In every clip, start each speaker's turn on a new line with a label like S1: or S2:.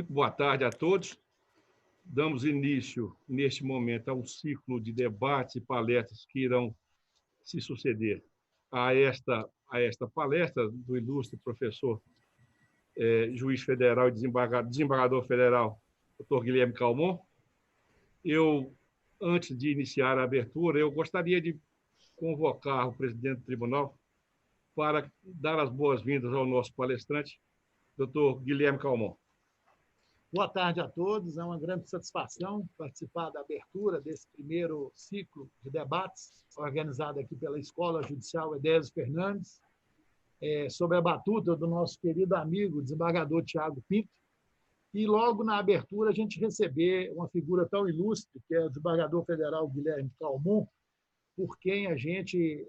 S1: Muito boa tarde a todos. Damos início, neste momento, a um ciclo de debates e palestras que irão se suceder a esta palestra do ilustre professor, juiz federal e desembargador federal, Dr. Guilherme Calmon. Antes de iniciar a abertura, eu gostaria de convocar o presidente do tribunal para dar as boas-vindas ao nosso palestrante, Dr. Guilherme Calmon.
S2: Boa tarde a todos. É uma grande satisfação participar da abertura desse primeiro ciclo de debates, organizado aqui pela Escola Judicial Edésio Fernandes, sob a batuta do nosso querido amigo, desembargador Tiago Pinto. E logo na abertura a gente receber uma figura tão ilustre, que é o desembargador federal Guilherme Calmon, por quem a gente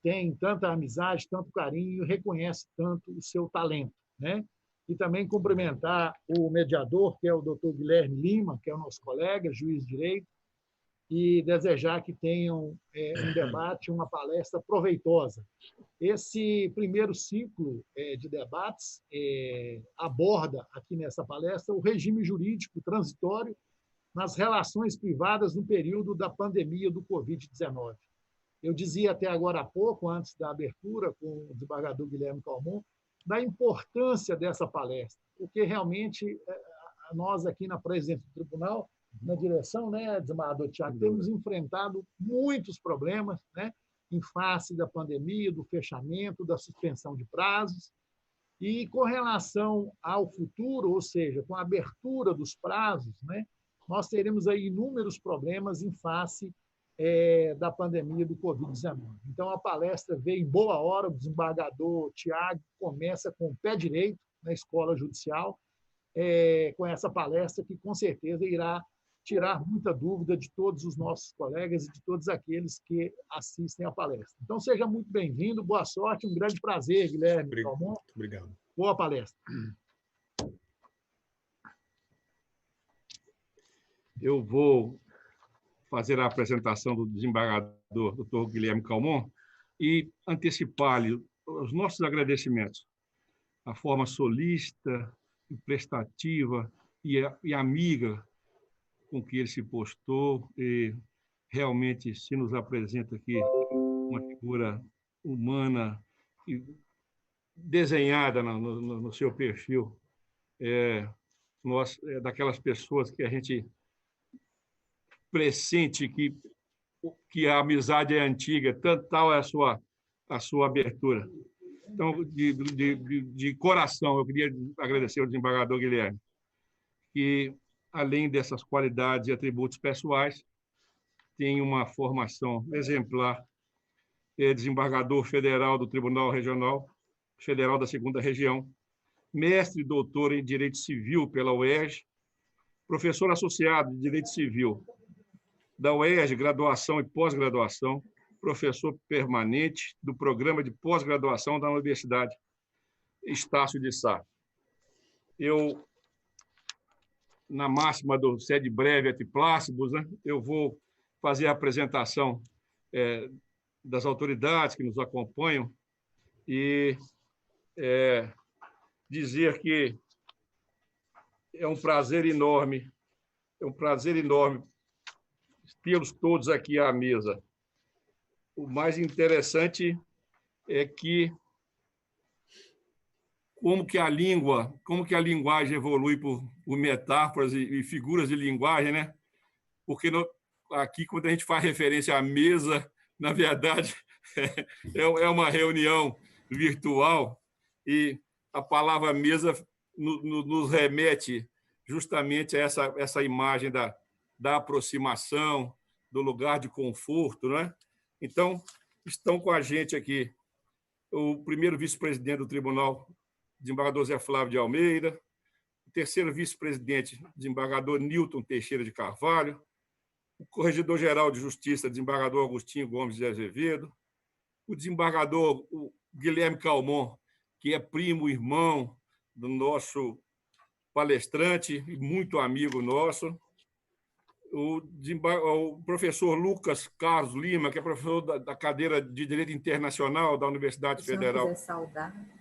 S2: tem tanta amizade, tanto carinho e reconhece tanto o seu talento, né? E também cumprimentar o mediador, que é o doutor Guilherme Lima, que é o nosso colega, juiz de direito, e desejar que tenham um debate, uma palestra proveitosa. Esse primeiro ciclo de debates aborda aqui nessa palestra o regime jurídico transitório nas relações privadas no período da pandemia do Covid-19. Eu dizia até agora há pouco, antes da abertura, com o desembargador Guilherme Calmon, da importância dessa palestra, porque realmente nós aqui na presidência do tribunal, na direção, né, desembargador Tiago, temos enfrentado muitos problemas, né, em face da pandemia, do fechamento, da suspensão de prazos, e com relação ao futuro, ou seja, com a abertura dos prazos, né, nós teremos aí inúmeros problemas em face da pandemia do Covid-19. Então, a palestra veio em boa hora, o desembargador Tiago começa com o pé direito na Escola Judicial, com essa palestra que, com certeza, irá tirar muita dúvida de todos os nossos colegas e de todos aqueles que assistem à palestra. Então, seja muito bem-vindo, boa sorte, um grande prazer, Guilherme Calmon.
S1: Obrigado.
S2: Boa palestra.
S1: Eu vou fazer a apresentação do desembargador Dr. Guilherme Calmon e antecipar-lhe os nossos agradecimentos. A forma solícita, prestativa e amiga com que ele se postou e realmente se nos apresenta aqui uma figura humana e desenhada no seu perfil. Daquelas pessoas que a gente pressente que a amizade é antiga, tal é a sua abertura. Então, de coração, eu queria agradecer ao desembargador Guilherme, que, além dessas qualidades e atributos pessoais, tem uma formação exemplar. É desembargador federal do Tribunal Regional Federal da 2ª Região, mestre e doutor em Direito Civil pela UERJ, professor associado de Direito Civil da UERJ, graduação e pós-graduação, professor permanente do Programa de Pós-Graduação da Universidade Estácio de Sá. Eu, na máxima do sede breve et plácibus, né, eu vou fazer a apresentação das autoridades que nos acompanham e dizer que é um prazer enorme tê-los todos aqui à mesa. O mais interessante é que como que a linguagem evolui por metáforas e figuras de linguagem, né? Porque aqui, quando a gente faz referência à mesa, na verdade, é uma reunião virtual e a palavra mesa nos remete justamente a essa imagem da aproximação, do lugar de conforto, né? Então, estão com a gente aqui o primeiro vice-presidente do tribunal, desembargador Zé Flávio de Almeida, o terceiro vice-presidente, desembargador Nilton Teixeira de Carvalho, o corregedor-geral de Justiça, desembargador Agostinho Gomes de Azevedo, o desembargador Guilherme Calmon, que é primo, irmão do nosso palestrante e muito amigo nosso, o professor Lucas Carlos Lima, que é professor da cadeira de Direito Internacional da Universidade Federal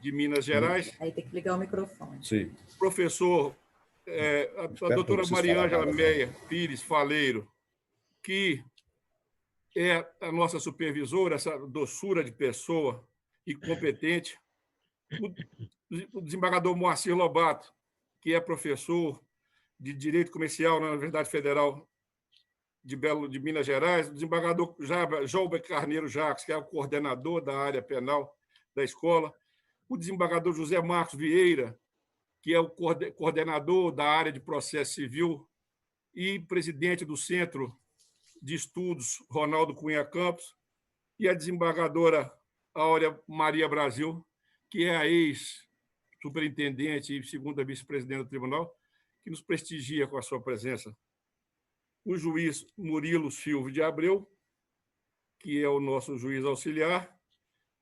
S1: de Minas Gerais.
S3: Aí tem que ligar o microfone.
S4: Sim.
S1: Professor, a doutora Mariângela Meia Pires Faleiro, que é a nossa supervisora, essa doçura de pessoa e competente. O desembargador Moacir Lobato, que é professor de Direito Comercial na Universidade Federal de Minas Gerais, o desembargador João Carneiro Jacques, que é o coordenador da área penal da escola, o desembargador José Marcos Vieira, que é o coordenador da área de processo civil e presidente do Centro de Estudos Ronaldo Cunha Campos, e a desembargadora Áurea Maria Brasil, que é a ex-superintendente e segunda vice-presidente do tribunal, que nos prestigia com a sua presença. O juiz Murilo Silva de Abreu, que é o nosso juiz auxiliar,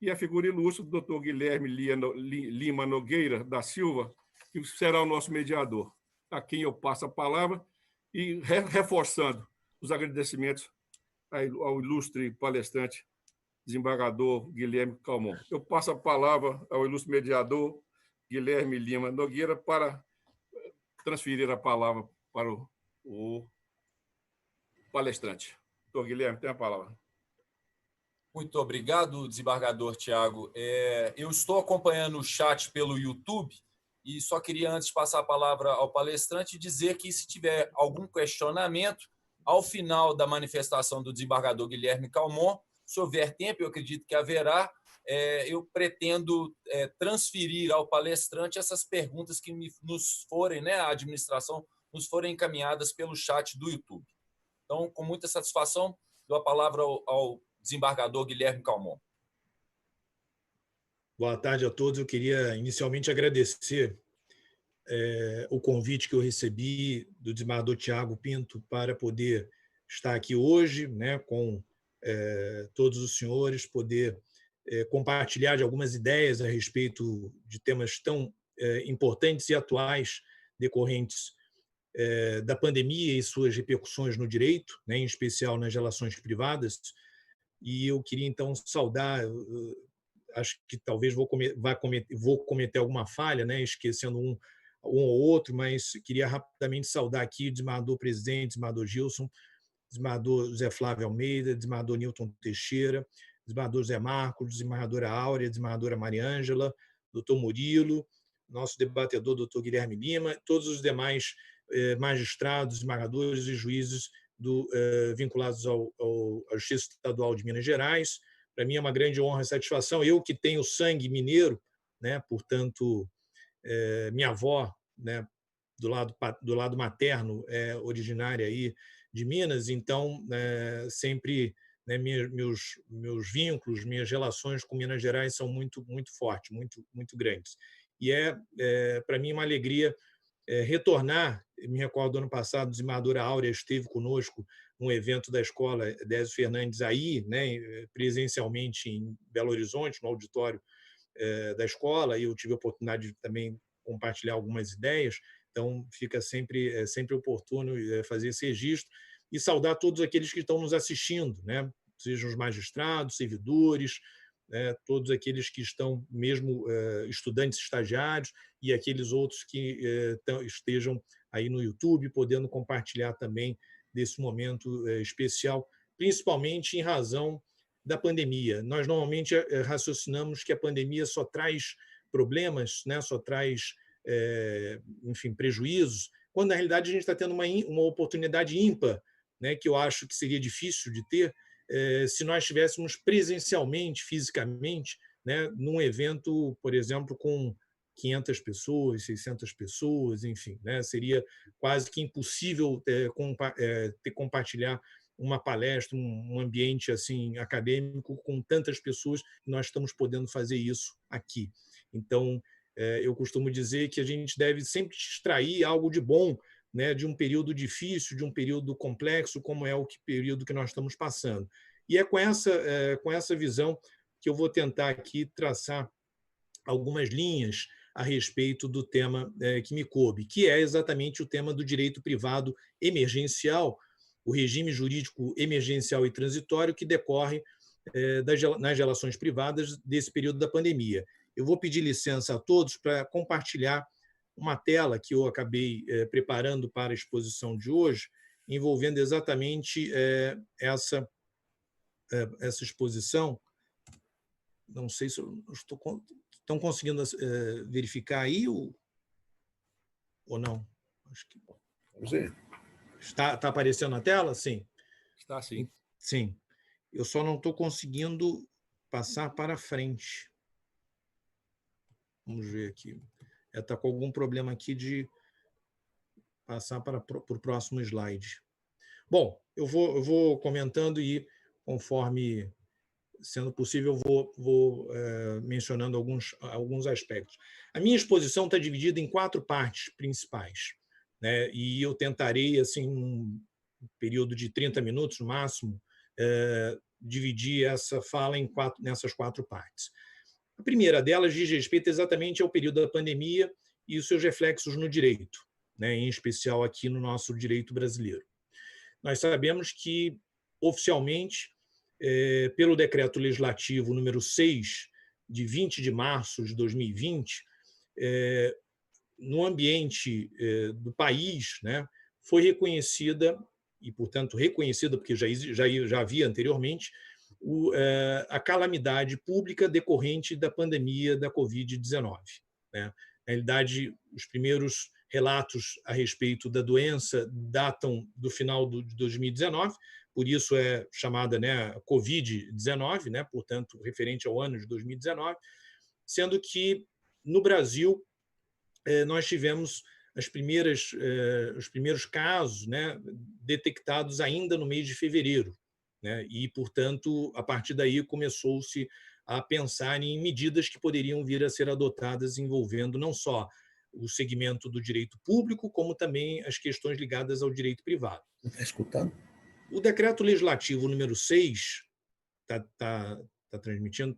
S1: e a figura ilustre do doutor Guilherme Lima Nogueira da Silva, que será o nosso mediador, a quem eu passo a palavra, e reforçando os agradecimentos ao ilustre palestrante, desembargador Guilherme Calmon. Eu passo a palavra ao ilustre mediador Guilherme Lima Nogueira para transferir a palavra para o palestrante. Doutor Guilherme, tem a palavra.
S4: Muito obrigado, desembargador Tiago. Eu estou acompanhando o chat pelo YouTube e só queria, antes de passar a palavra ao palestrante, dizer que, se tiver algum questionamento, ao final da manifestação do desembargador Guilherme Calmon, se houver tempo, eu acredito que haverá, eu pretendo transferir ao palestrante essas perguntas que nos forem, né, a administração, nos forem encaminhadas pelo chat do YouTube. Então, com muita satisfação, dou a palavra ao desembargador Guilherme Calmon.
S5: Boa tarde a todos. Eu queria inicialmente agradecer o convite que eu recebi do desembargador Tiago Pinto para poder estar aqui hoje, né, com todos os senhores, poder compartilhar de algumas ideias a respeito de temas tão importantes e atuais decorrentes da pandemia e suas repercussões no direito, né, em especial nas relações privadas. E eu queria, então, saudar, acho que talvez vou cometer alguma falha, né, esquecendo um ou outro, mas queria rapidamente saudar aqui o desembargador-presidente, desembargador Gilson, desembargador José Flávio Almeida, desembargador Newton Teixeira, desembargador José Marcos, desembargadora Áurea, desembargadora Mariângela, doutor Murilo, nosso debatedor, doutor Guilherme Lima, todos os demais magistrados, desembargadores e juízes vinculados à Justiça Estadual de Minas Gerais. Para mim é uma grande honra e satisfação. Eu que tenho sangue mineiro, né, portanto, minha avó, né, do lado materno, é originária aí de Minas, então sempre, né, meus vínculos, minhas relações com Minas Gerais são muito fortes, muito grandes. E para mim uma alegria retornar. Me recordo do ano passado, a desembargadora Áurea esteve conosco num evento da escola Désio Fernandes aí, né, presencialmente em Belo Horizonte, no auditório da escola, e eu tive a oportunidade de também compartilhar algumas ideias. Então, fica sempre oportuno fazer esse registro e saudar todos aqueles que estão nos assistindo, né, sejam os magistrados, servidores, todos aqueles que estão, mesmo estudantes estagiários, e aqueles outros que estejam aí no YouTube, podendo compartilhar também desse momento especial, principalmente em razão da pandemia. Nós normalmente raciocinamos que a pandemia só traz problemas, né, só traz, enfim, prejuízos, quando na realidade a gente está tendo uma oportunidade ímpar, né, que eu acho que seria difícil de ter se nós estivéssemos presencialmente, fisicamente, né, num evento, por exemplo, com 500 pessoas, 600 pessoas, enfim, né, seria quase que impossível compartilhar uma palestra, um ambiente assim acadêmico com tantas pessoas. Nós estamos podendo fazer isso aqui. Então, eu costumo dizer que a gente deve sempre extrair algo de bom, né, de um período difícil, de um período complexo, como é o período que nós estamos passando. E é com essa visão que eu vou tentar aqui traçar algumas linhas a respeito do tema que me coube, que é exatamente o tema do direito privado emergencial, o regime jurídico emergencial e transitório que decorre nas relações privadas desse período da pandemia. Eu vou pedir licença a todos para compartilhar uma tela que eu acabei preparando para a exposição de hoje, envolvendo exatamente essa exposição. Não sei se estão conseguindo verificar aí ou não. Acho que está aparecendo na tela? Sim.
S1: Está sim.
S5: Sim. Eu só não estou conseguindo passar para frente. Vamos ver aqui. Está com algum problema aqui de passar para o próximo slide. Bom, eu vou comentando e, conforme sendo possível, vou mencionando alguns aspectos. A minha exposição está dividida em 4 partes principais, né? E eu tentarei, assim, um período de 30 minutos, no máximo, dividir essa fala nessas 4 partes. A primeira delas diz respeito exatamente ao período da pandemia e os seus reflexos no direito, né? Em especial aqui no nosso direito brasileiro. Nós sabemos que, oficialmente, pelo Decreto Legislativo número 6, de 20 de março de 2020, no ambiente do país, né, foi reconhecida, e, portanto, reconhecida, porque já havia anteriormente, a calamidade pública decorrente da pandemia da Covid-19. Né? Na realidade, os primeiros relatos a respeito da doença datam do final de 2019, por isso é chamada, né, Covid-19, né, portanto, referente ao ano de 2019, sendo que, no Brasil, nós tivemos os primeiros casos, né, detectados ainda no mês de fevereiro, né, e, portanto, a partir daí começou-se a pensar em medidas que poderiam vir a ser adotadas envolvendo não só o segmento do direito público, como também as questões ligadas ao direito privado.
S3: Está escutando?
S5: O Decreto Legislativo número 6, está transmitindo,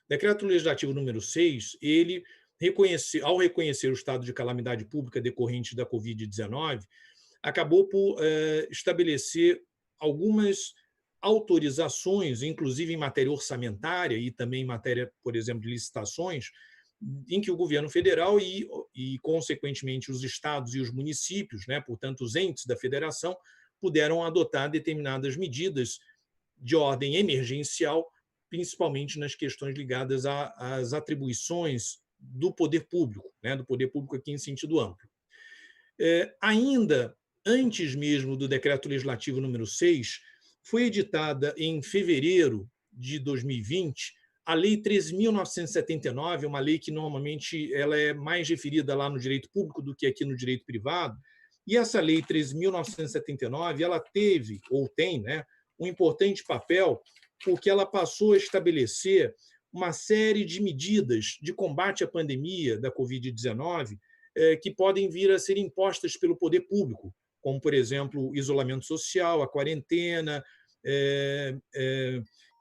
S5: Decreto Legislativo número 6, ele, ao reconhecer o estado de calamidade pública decorrente da Covid-19, acabou por estabelecer algumas autorizações, inclusive em matéria orçamentária e também em matéria, por exemplo, de licitações, em que o governo federal e, consequentemente, os estados e os municípios, né, portanto, os entes da federação, puderam adotar determinadas medidas de ordem emergencial, principalmente nas questões ligadas às atribuições do poder público, né, do poder público aqui em sentido amplo. Ainda antes mesmo do Decreto Legislativo número 6, foi editada em fevereiro de 2020 a Lei 13.979, uma lei que normalmente ela é mais referida lá no direito público do que aqui no direito privado. E essa Lei 13.979, ela teve, ou tem, né, um importante papel, porque ela passou a estabelecer uma série de medidas de combate à pandemia da Covid-19 que podem vir a ser impostas pelo poder público, como, por exemplo, o isolamento social, a quarentena,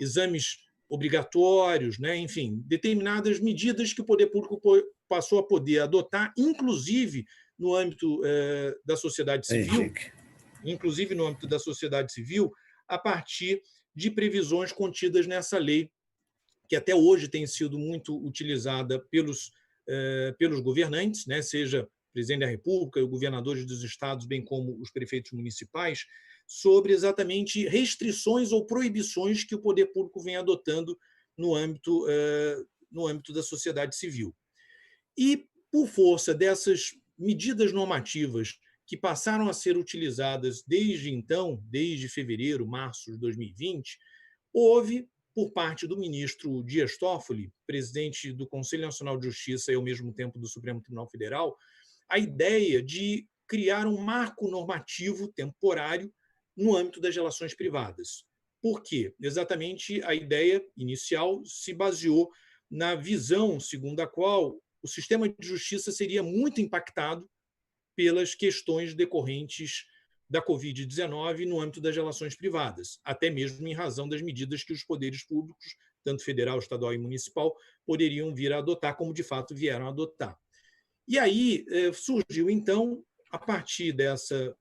S5: exames obrigatórios, né? Enfim, determinadas medidas que o poder público passou a poder adotar, inclusive no âmbito da sociedade civil, a partir de previsões contidas nessa lei, que até hoje tem sido muito utilizada pelos governantes, né? Seja o presidente da República, os governadores dos estados, bem como os prefeitos municipais, sobre exatamente restrições ou proibições que o poder público vem adotando no âmbito da sociedade civil. E, por força dessas medidas normativas que passaram a ser utilizadas desde então, desde fevereiro, março de 2020, houve, por parte do ministro Dias Toffoli, presidente do Conselho Nacional de Justiça e, ao mesmo tempo, do Supremo Tribunal Federal, a ideia de criar um marco normativo temporário no âmbito das relações privadas. Por quê? Exatamente a ideia inicial se baseou na visão segundo a qual o sistema de justiça seria muito impactado pelas questões decorrentes da Covid-19 no âmbito das relações privadas, até mesmo em razão das medidas que os poderes públicos, tanto federal, estadual e municipal, poderiam vir a adotar, como de fato vieram a adotar. E aí surgiu, então, a partir dessa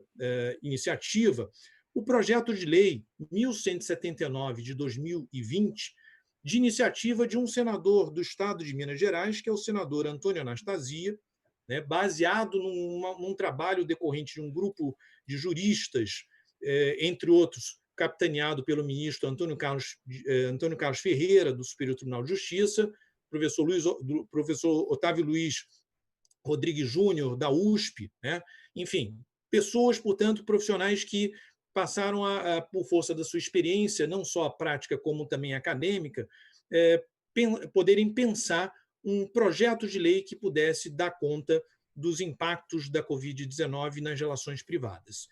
S5: iniciativa, o projeto de lei 1179 de 2020, de iniciativa de um senador do estado de Minas Gerais, que é o senador Antônio Anastasia, né, baseado num trabalho decorrente de um grupo de juristas, entre outros, capitaneado pelo ministro Antônio Carlos Ferreira, do Superior Tribunal de Justiça, professor Otávio Luiz Rodrigues Júnior, da USP, né? Enfim, pessoas, portanto, profissionais que passaram, por força da sua experiência, não só a prática, como também acadêmica, poderem pensar um projeto de lei que pudesse dar conta dos impactos da Covid-19 nas relações privadas.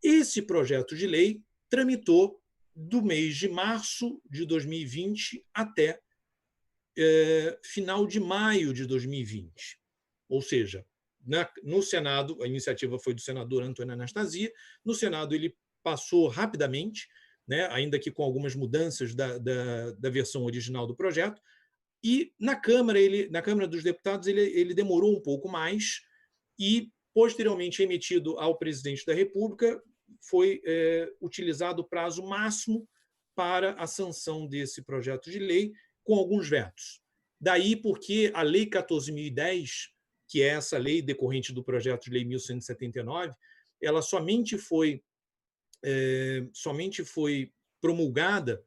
S5: Esse projeto de lei tramitou do mês de março de 2020 até final de maio de 2020. Ou seja, no Senado, a iniciativa foi do senador Antônio Anastasia, no Senado ele passou rapidamente, né, ainda que com algumas mudanças da versão original do projeto, e na Câmara dos Deputados ele demorou um pouco mais e, posteriormente remetido ao presidente da República, foi utilizado o prazo máximo para a sanção desse projeto de lei, com alguns vetos. Daí porque a Lei 14.010, que é essa lei decorrente do projeto de lei 1179, ela somente foi promulgada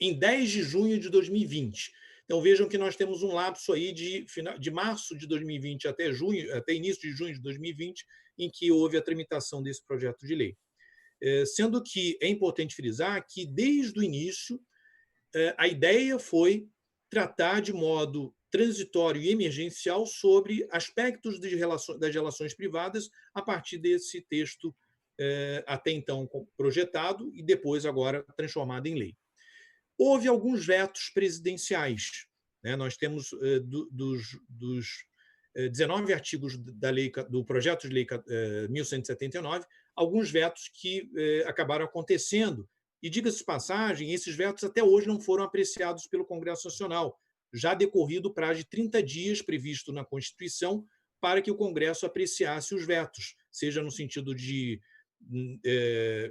S5: em 10 de junho de 2020. Então, vejam que nós temos um lapso aí de março de 2020 até início de junho de 2020, em que houve a tramitação desse projeto de lei. Sendo que é importante frisar que, desde o início, a ideia foi tratar de modo transitório e emergencial sobre aspectos das relações privadas a partir desse texto até então projetado e depois agora transformado em lei. Houve alguns vetos presidenciais, né? Nós temos dos 19 artigos do projeto de lei 1179, alguns vetos que acabaram acontecendo. E, diga-se de passagem, esses vetos até hoje não foram apreciados pelo Congresso Nacional, já decorrido o prazo de 30 dias previsto na Constituição para que o Congresso apreciasse os vetos, seja no sentido de,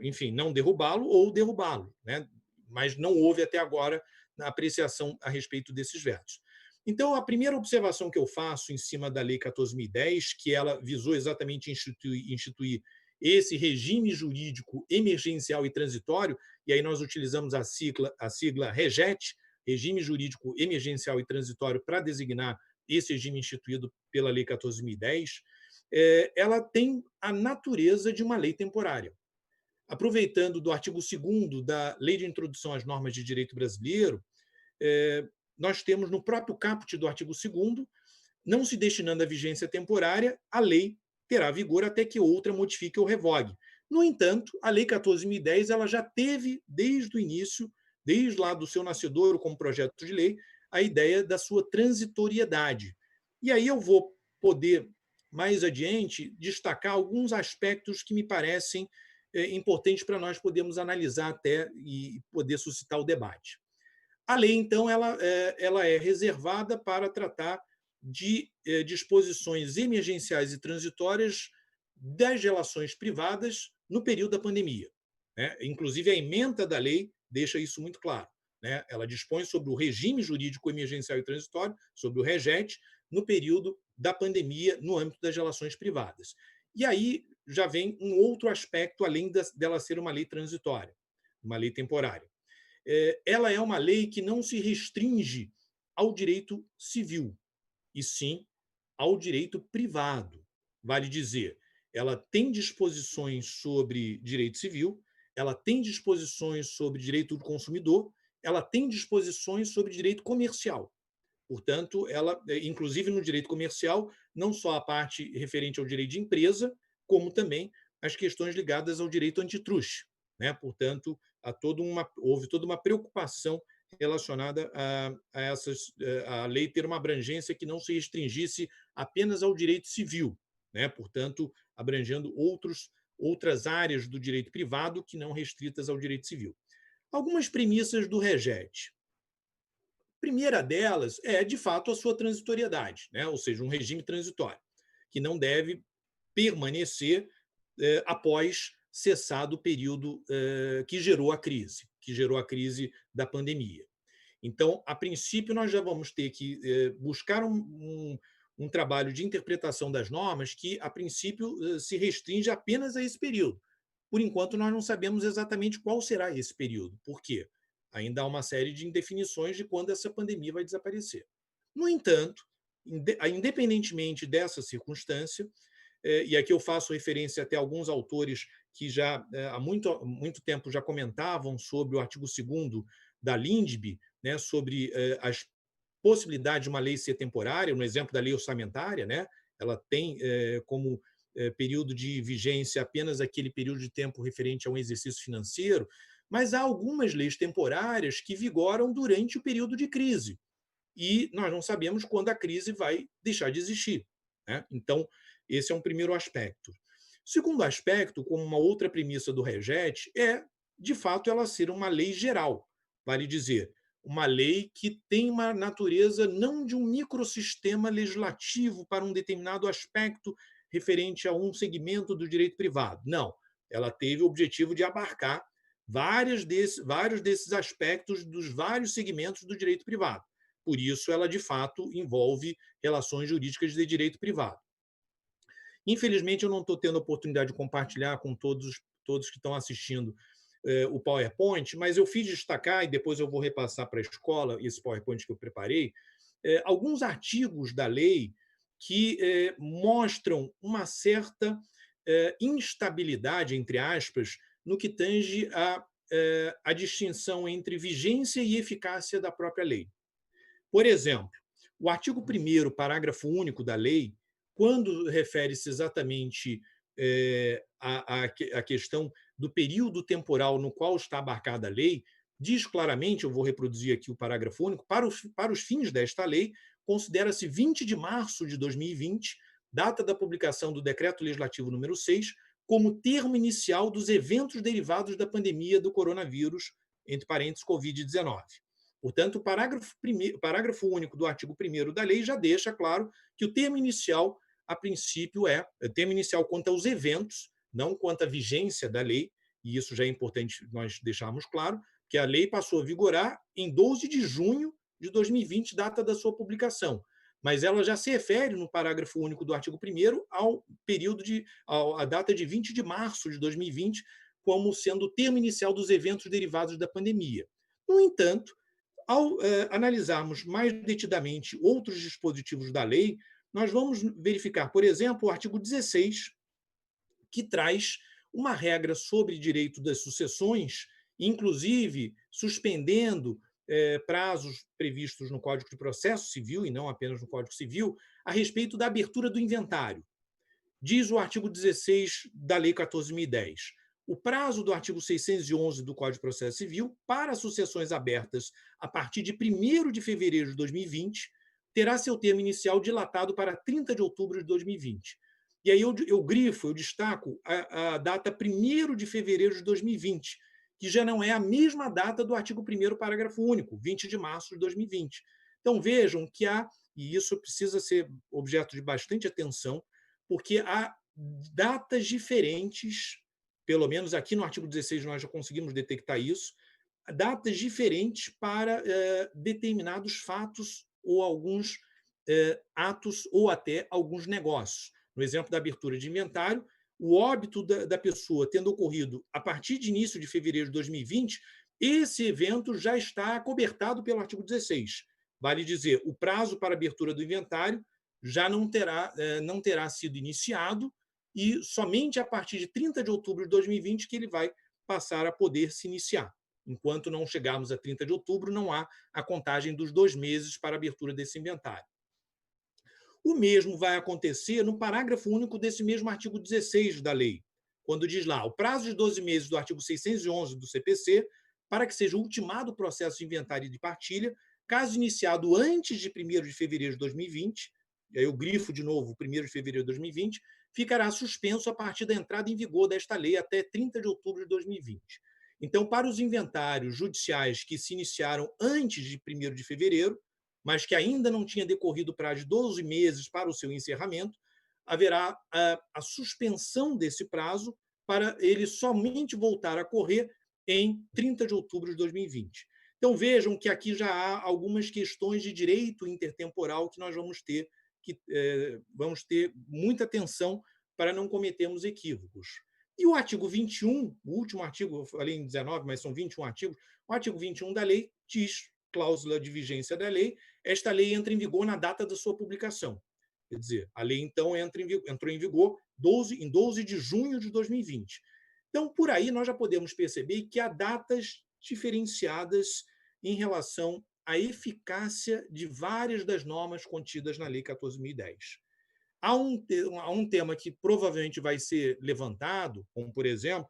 S5: enfim, não derrubá-lo ou derrubá-lo, né? Mas não houve até agora a apreciação a respeito desses vetos. Então, a primeira observação que eu faço em cima da Lei 14.010, que ela visou exatamente instituir esse regime jurídico emergencial e transitório, e aí nós utilizamos a sigla REGET, Regime Jurídico Emergencial e Transitório, para designar esse regime instituído pela Lei 14.010, ela tem a natureza de uma lei temporária. Aproveitando do artigo 2º da Lei de Introdução às Normas de Direito Brasileiro, nós temos no próprio caput do artigo 2º, não se destinando à vigência temporária, a lei terá vigor até que outra modifique ou revogue. No entanto, a Lei 14.010 ela já teve, desde o início, desde lá do seu nascedouro como projeto de lei, a ideia da sua transitoriedade. E aí eu vou poder, mais adiante, destacar alguns aspectos que me parecem importantes para nós podermos analisar até e poder suscitar o debate. A lei, então, ela é reservada para tratar de disposições emergenciais e transitórias das relações privadas no período da pandemia, né? Inclusive, a ementa da lei deixa isso muito claro, né? Ela dispõe sobre o regime jurídico emergencial e transitório, sobre o REGET, no período da pandemia, no âmbito das relações privadas. E aí já vem um outro aspecto, além dela ser uma lei transitória, uma lei temporária. Ela é uma lei que não se restringe ao direito civil, e sim ao direito privado. Vale dizer, ela tem disposições sobre direito civil, ela tem disposições sobre direito do consumidor, ela tem disposições sobre direito comercial. Portanto, ela, inclusive no direito comercial, não só a parte referente ao direito de empresa, como também as questões ligadas ao direito antitruste, né? Portanto, houve toda uma preocupação relacionada a lei ter uma abrangência que não se restringisse apenas ao direito civil, né? Portanto, abrangendo outras áreas do direito privado que não restritas ao direito civil. Algumas premissas do REGET. A primeira delas é, de fato, a sua transitoriedade, né? Ou seja, um regime transitório, que não deve permanecer após cessado o período que gerou a crise da pandemia. Então, a princípio, nós já vamos ter que buscar um trabalho de interpretação das normas que, a princípio, se restringe apenas a esse período. Por enquanto, nós não sabemos exatamente qual será esse período. Por quê? Ainda há uma série de indefinições de quando essa pandemia vai desaparecer. No entanto, independentemente dessa circunstância, e aqui eu faço referência até a alguns autores que já há muito tempo já comentavam sobre o artigo 2º da LINDB, né, sobre as possibilidades de uma lei ser temporária, no exemplo da lei orçamentária, né, ela tem como período de vigência apenas aquele período de tempo referente a um exercício financeiro, mas há algumas leis temporárias que vigoram durante o período de crise, e nós não sabemos quando a crise vai deixar de existir, né? Então, esse é um primeiro aspecto. Segundo aspecto, como uma outra premissa do REGET, é, de fato, ela ser uma lei geral, vale dizer, uma lei que tem uma natureza não de um microsistema legislativo para um determinado aspecto referente a um segmento do direito privado. Não, ela teve o objetivo de abarcar vários desses aspectos dos vários segmentos do direito privado. Por isso, ela, de fato, envolve relações jurídicas de direito privado. Infelizmente, eu não estou tendo a oportunidade de compartilhar com todos que estão assistindo o PowerPoint, mas eu fiz destacar, e depois eu vou repassar para a escola esse PowerPoint que eu preparei, alguns artigos da lei que mostram uma certa instabilidade, entre aspas, no que tange a distinção entre vigência e eficácia da própria lei. Por exemplo, o artigo 1º, parágrafo único da lei, quando refere-se exatamente à questão do período temporal no qual está abarcada a lei, diz claramente, eu vou reproduzir aqui o parágrafo único, para os fins desta lei, considera-se 20 de março de 2020, data da publicação do Decreto Legislativo número 6, como termo inicial dos eventos derivados da pandemia do coronavírus, entre parênteses, Covid-19. Portanto, o parágrafo único do artigo 1º da lei já deixa claro que o termo inicial, a princípio, termo inicial quanto aos eventos, não quanto à vigência da lei, e isso já é importante nós deixarmos claro, que a lei passou a vigorar em 12 de junho de 2020, data da sua publicação. Mas ela já se refere, no parágrafo único do artigo 1º, à data de 20 de março de 2020, como sendo o termo inicial dos eventos derivados da pandemia. No entanto, ao analisarmos mais detidamente outros dispositivos da lei, nós vamos verificar, por exemplo, o artigo 16, que traz uma regra sobre direito das sucessões, inclusive suspendendo prazos previstos no Código de Processo Civil, e não apenas no Código Civil, a respeito da abertura do inventário. Diz o artigo 16 da Lei 14.010. O prazo do artigo 611 do Código de Processo Civil para sucessões abertas a partir de 1º de fevereiro de 2020 terá seu termo inicial dilatado para 30 de outubro de 2020. E aí eu destaco a data 1º de fevereiro de 2020, que já não é a mesma data do artigo 1º, parágrafo único, 20 de março de 2020. Então, vejam que e isso precisa ser objeto de bastante atenção, porque há datas diferentes, pelo menos aqui no artigo 16 nós já conseguimos detectar isso, datas diferentes para determinados fatos ou alguns atos ou até alguns negócios. No exemplo da abertura de inventário, o óbito da pessoa tendo ocorrido a partir de início de fevereiro de 2020, esse evento já está acobertado pelo artigo 16. Vale dizer, o prazo para abertura do inventário já não terá sido iniciado e somente a partir de 30 de outubro de 2020 que ele vai passar a poder se iniciar. Enquanto não chegarmos a 30 de outubro, não há a contagem dos 2 meses para a abertura desse inventário. O mesmo vai acontecer no parágrafo único desse mesmo artigo 16 da lei, quando diz lá, o prazo de 12 meses do artigo 611 do CPC, para que seja ultimado o processo de inventário e de partilha, caso iniciado antes de 1º de fevereiro de 2020, e aí eu grifo de novo 1º de fevereiro de 2020, ficará suspenso a partir da entrada em vigor desta lei até 30 de outubro de 2020. Então, para os inventários judiciais que se iniciaram antes de 1º de fevereiro, mas que ainda não tinha decorrido o prazo de 12 meses para o seu encerramento, haverá a suspensão desse prazo para ele somente voltar a correr em 30 de outubro de 2020. Então, vejam que aqui já há algumas questões de direito intertemporal que nós vamos ter muita atenção para não cometermos equívocos. E o artigo 21, o último artigo, eu falei em 19, mas são 21 artigos, o artigo 21 da lei diz, cláusula de vigência da lei, esta lei entra em vigor na data da sua publicação. Quer dizer, a lei, então, entrou em vigor em 12 de junho de 2020. Então, por aí, nós já podemos perceber que há datas diferenciadas em relação à eficácia de várias das normas contidas na Lei 14.010. Há um tema que provavelmente vai ser levantado, como, por exemplo,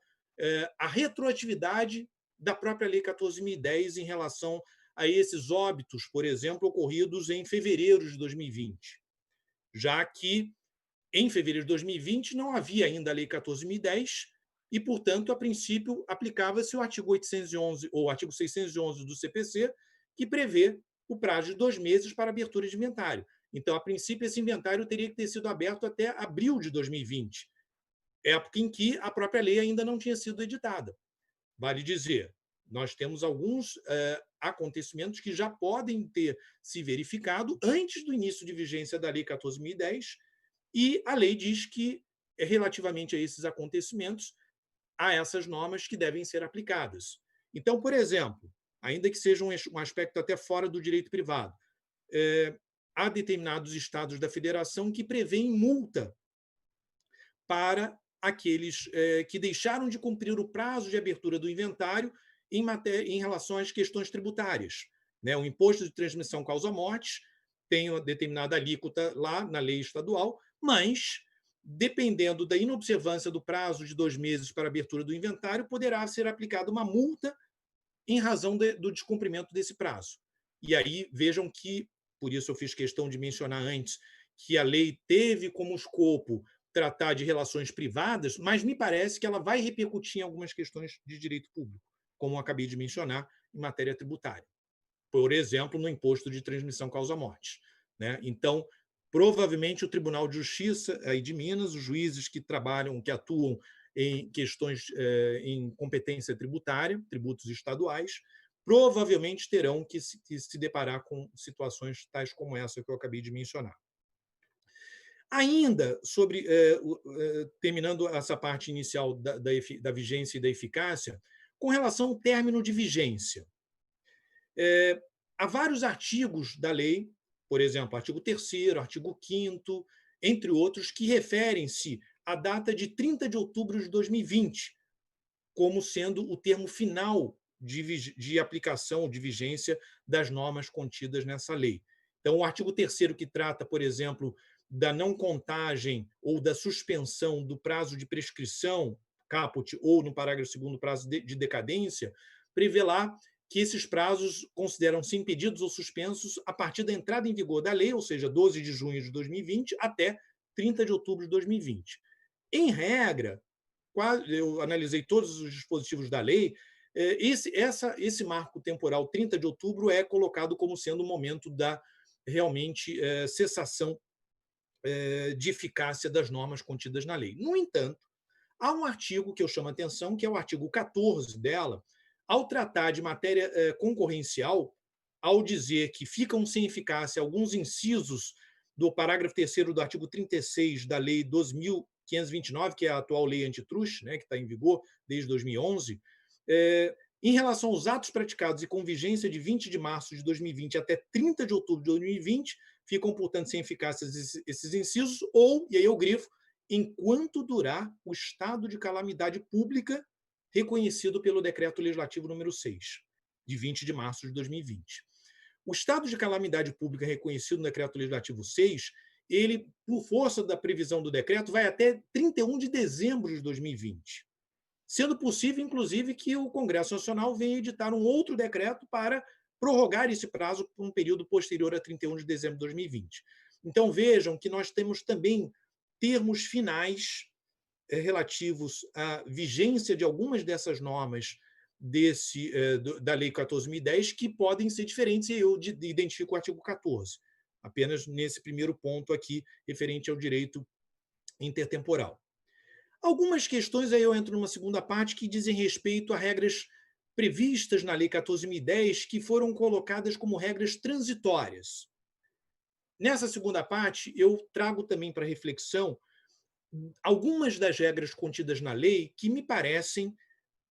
S5: a retroatividade da própria Lei 14.010 em relação a esses óbitos, por exemplo, ocorridos em fevereiro de 2020, já que em fevereiro de 2020 não havia ainda a Lei 14.010 e, portanto, a princípio, aplicava-se o artigo 811 ou o artigo 611 do CPC, que prevê o prazo de 2 meses para abertura de inventário. Então, a princípio, esse inventário teria que ter sido aberto até abril de 2020, época em que a própria lei ainda não tinha sido editada. Vale dizer, nós temos alguns acontecimentos que já podem ter se verificado antes do início de vigência da Lei 14.010, e a lei diz que, relativamente a esses acontecimentos, há essas normas que devem ser aplicadas. Então, por exemplo, ainda que seja um aspecto até fora do direito privado, há determinados estados da federação que prevêem multa para aqueles que deixaram de cumprir o prazo de abertura do inventário em relação às questões tributárias. O imposto de transmissão causa-mortes tem uma determinada alíquota lá na lei estadual, mas, dependendo da inobservância do prazo de 2 meses para a abertura do inventário, poderá ser aplicada uma multa em razão do descumprimento desse prazo. E aí, vejam que, por isso eu fiz questão de mencionar antes, que a lei teve como escopo tratar de relações privadas, mas me parece que ela vai repercutir em algumas questões de direito público, como eu acabei de mencionar, em matéria tributária. Por exemplo, no imposto de transmissão causa-morte. Então, provavelmente o Tribunal de Justiça aí de Minas, os juízes que trabalham, que atuam em questões em competência tributária, tributos estaduais, provavelmente terão que se deparar com situações tais como essa que eu acabei de mencionar. Ainda sobre, terminando essa parte inicial da vigência e da eficácia, com relação ao término de vigência. Há vários artigos da lei, por exemplo, artigo 3º, artigo 5º, entre outros, que referem-se à data de 30 de outubro de 2020, como sendo o termo final de aplicação, de vigência das normas contidas nessa lei. Então, o artigo 3º, que trata, por exemplo, da não contagem ou da suspensão do prazo de prescrição, caput, ou, no parágrafo 2º, prazo de decadência, prevê lá que esses prazos consideram-se impedidos ou suspensos a partir da entrada em vigor da lei, ou seja, 12 de junho de 2020 até 30 de outubro de 2020. Em regra, eu analisei todos os dispositivos da lei, esse marco temporal, 30 de outubro, é colocado como sendo o momento da realmente cessação de eficácia das normas contidas na lei. No entanto, há um artigo que eu chamo a atenção, que é o artigo 14 dela, ao tratar de matéria concorrencial, ao dizer que ficam sem eficácia alguns incisos do parágrafo 3º do artigo 36 da Lei 12.529, que é a atual lei antitruste, que está em vigor desde 2011, em relação aos atos praticados e com vigência de 20 de março de 2020 até 30 de outubro de 2020, ficam, portanto, sem eficácia esses incisos, ou, e aí eu grifo, enquanto durar o estado de calamidade pública reconhecido pelo Decreto Legislativo número 6, de 20 de março de 2020. O estado de calamidade pública reconhecido no Decreto Legislativo 6, ele, por força da previsão do decreto, vai até 31 de dezembro de 2020, sendo possível, inclusive, que o Congresso Nacional venha editar um outro decreto para prorrogar esse prazo por um período posterior a 31 de dezembro de 2020. Então, vejam que nós temos também termos finais relativos à vigência de algumas dessas normas da Lei 14.010 que podem ser diferentes, e eu identifico o artigo 14, apenas nesse primeiro ponto aqui, referente ao direito intertemporal. Algumas questões, aí eu entro numa segunda parte, que dizem respeito a regras previstas na Lei 14.010, que foram colocadas como regras transitórias. Nessa segunda parte, eu trago também para reflexão algumas das regras contidas na lei que me parecem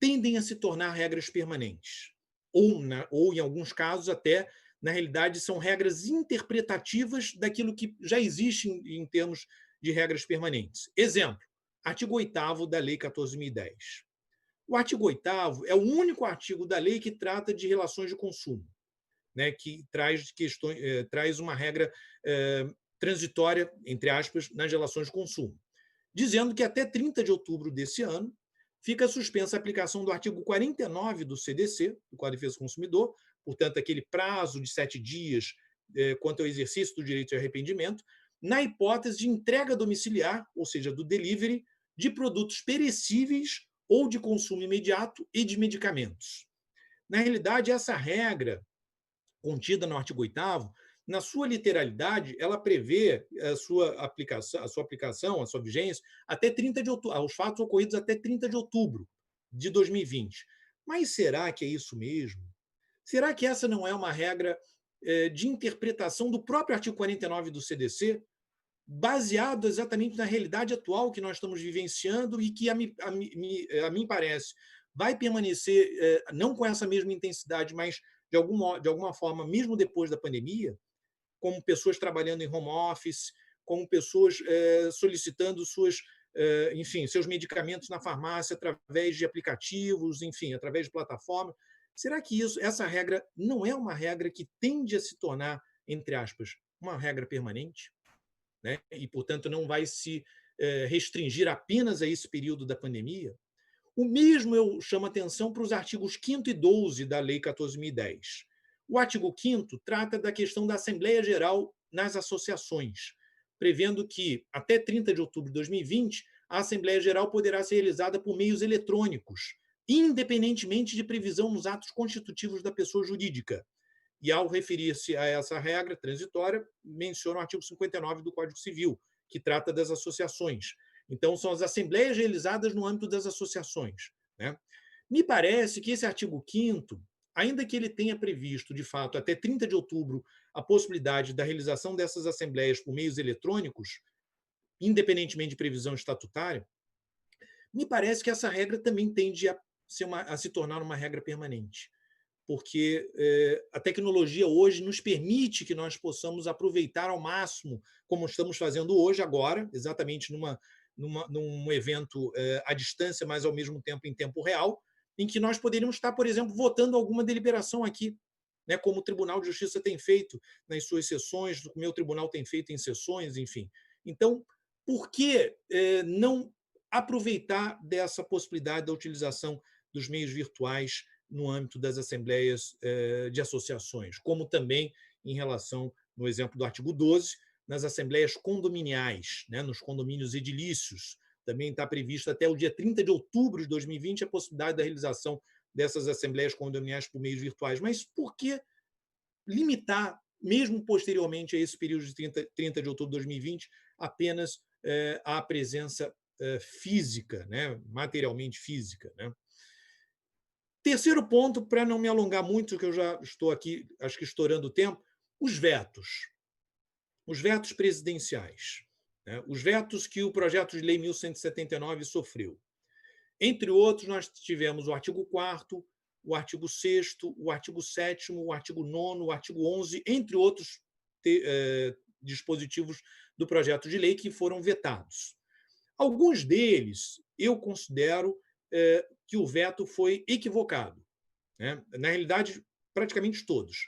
S5: tendem a se tornar regras permanentes. Ou em alguns casos, até, na realidade, são regras interpretativas daquilo que já existe em termos de regras permanentes. Exemplo, artigo 8º da Lei 14.010. O artigo 8º é o único artigo da lei que trata de relações de consumo, né, que traz uma regra transitória, entre aspas, nas relações de consumo, dizendo que até 30 de outubro desse ano fica suspensa a aplicação do artigo 49 do CDC, do Código de Defesa do Consumidor, portanto, aquele prazo de 7 dias quanto ao exercício do direito de arrependimento, na hipótese de entrega domiciliar, ou seja, do delivery, de produtos perecíveis ou de consumo imediato e de medicamentos. Na realidade, essa regra contida no artigo 8º, na sua literalidade, ela prevê a sua aplicação, a sua vigência, até 30 de outubro, aos fatos ocorridos até 30 de outubro de 2020. Mas será que é isso mesmo? Será que essa não é uma regra de interpretação do próprio artigo 49 do CDC, baseado exatamente na realidade atual que nós estamos vivenciando e que, a mim parece, vai permanecer, não com essa mesma intensidade, mas de alguma forma, mesmo depois da pandemia, como pessoas trabalhando em home office, como pessoas solicitando seus medicamentos na farmácia através de aplicativos, enfim, através de plataformas. Será que essa regra não é uma regra que tende a se tornar, entre aspas, uma regra permanente? Né? E, portanto, não vai se restringir apenas a esse período da pandemia? O mesmo eu chamo atenção para os artigos 5º e 12 da Lei 14.010. O artigo 5º trata da questão da Assembleia Geral nas associações, prevendo que, até 30 de outubro de 2020, a Assembleia Geral poderá ser realizada por meios eletrônicos, independentemente de previsão nos atos constitutivos da pessoa jurídica. E, ao referir-se a essa regra transitória, menciona o artigo 59 do Código Civil, que trata das associações. Então, são as assembleias realizadas no âmbito das associações. Né? Me parece que esse artigo 5º, ainda que ele tenha previsto, de fato, até 30 de outubro, a possibilidade da realização dessas assembleias por meios eletrônicos, independentemente de previsão estatutária, me parece que essa regra também tende a se tornar uma regra permanente, porque a tecnologia hoje nos permite que nós possamos aproveitar ao máximo, como estamos fazendo hoje, agora, exatamente num evento à distância, mas ao mesmo tempo em tempo real, em que nós poderíamos estar, por exemplo, votando alguma deliberação aqui, né, como o Tribunal de Justiça tem feito nas suas sessões, o meu tribunal tem feito em sessões, enfim. Então, por que não aproveitar dessa possibilidade da utilização dos meios virtuais no âmbito das assembleias de associações, como também em relação, no exemplo do artigo 12, nas assembleias condominiais, né, nos condomínios edilícios. Também está previsto até o dia 30 de outubro de 2020 a possibilidade da realização dessas assembleias condominiais por meios virtuais. Mas por que limitar, mesmo posteriormente a esse período de 30 de outubro de 2020, apenas a presença física, né, materialmente física? Né? Terceiro ponto, para não me alongar muito, que eu já estou aqui, acho que estourando o tempo, os vetos. Os vetos presidenciais, né? Os vetos que o projeto de lei 1179 sofreu. Entre outros, nós tivemos o artigo 4º, o artigo 6º, o artigo 7º, o artigo 9º, o artigo 11º, entre outros dispositivos do projeto de lei que foram vetados. Alguns deles eu considero que o veto foi equivocado. Né? Na realidade, praticamente todos.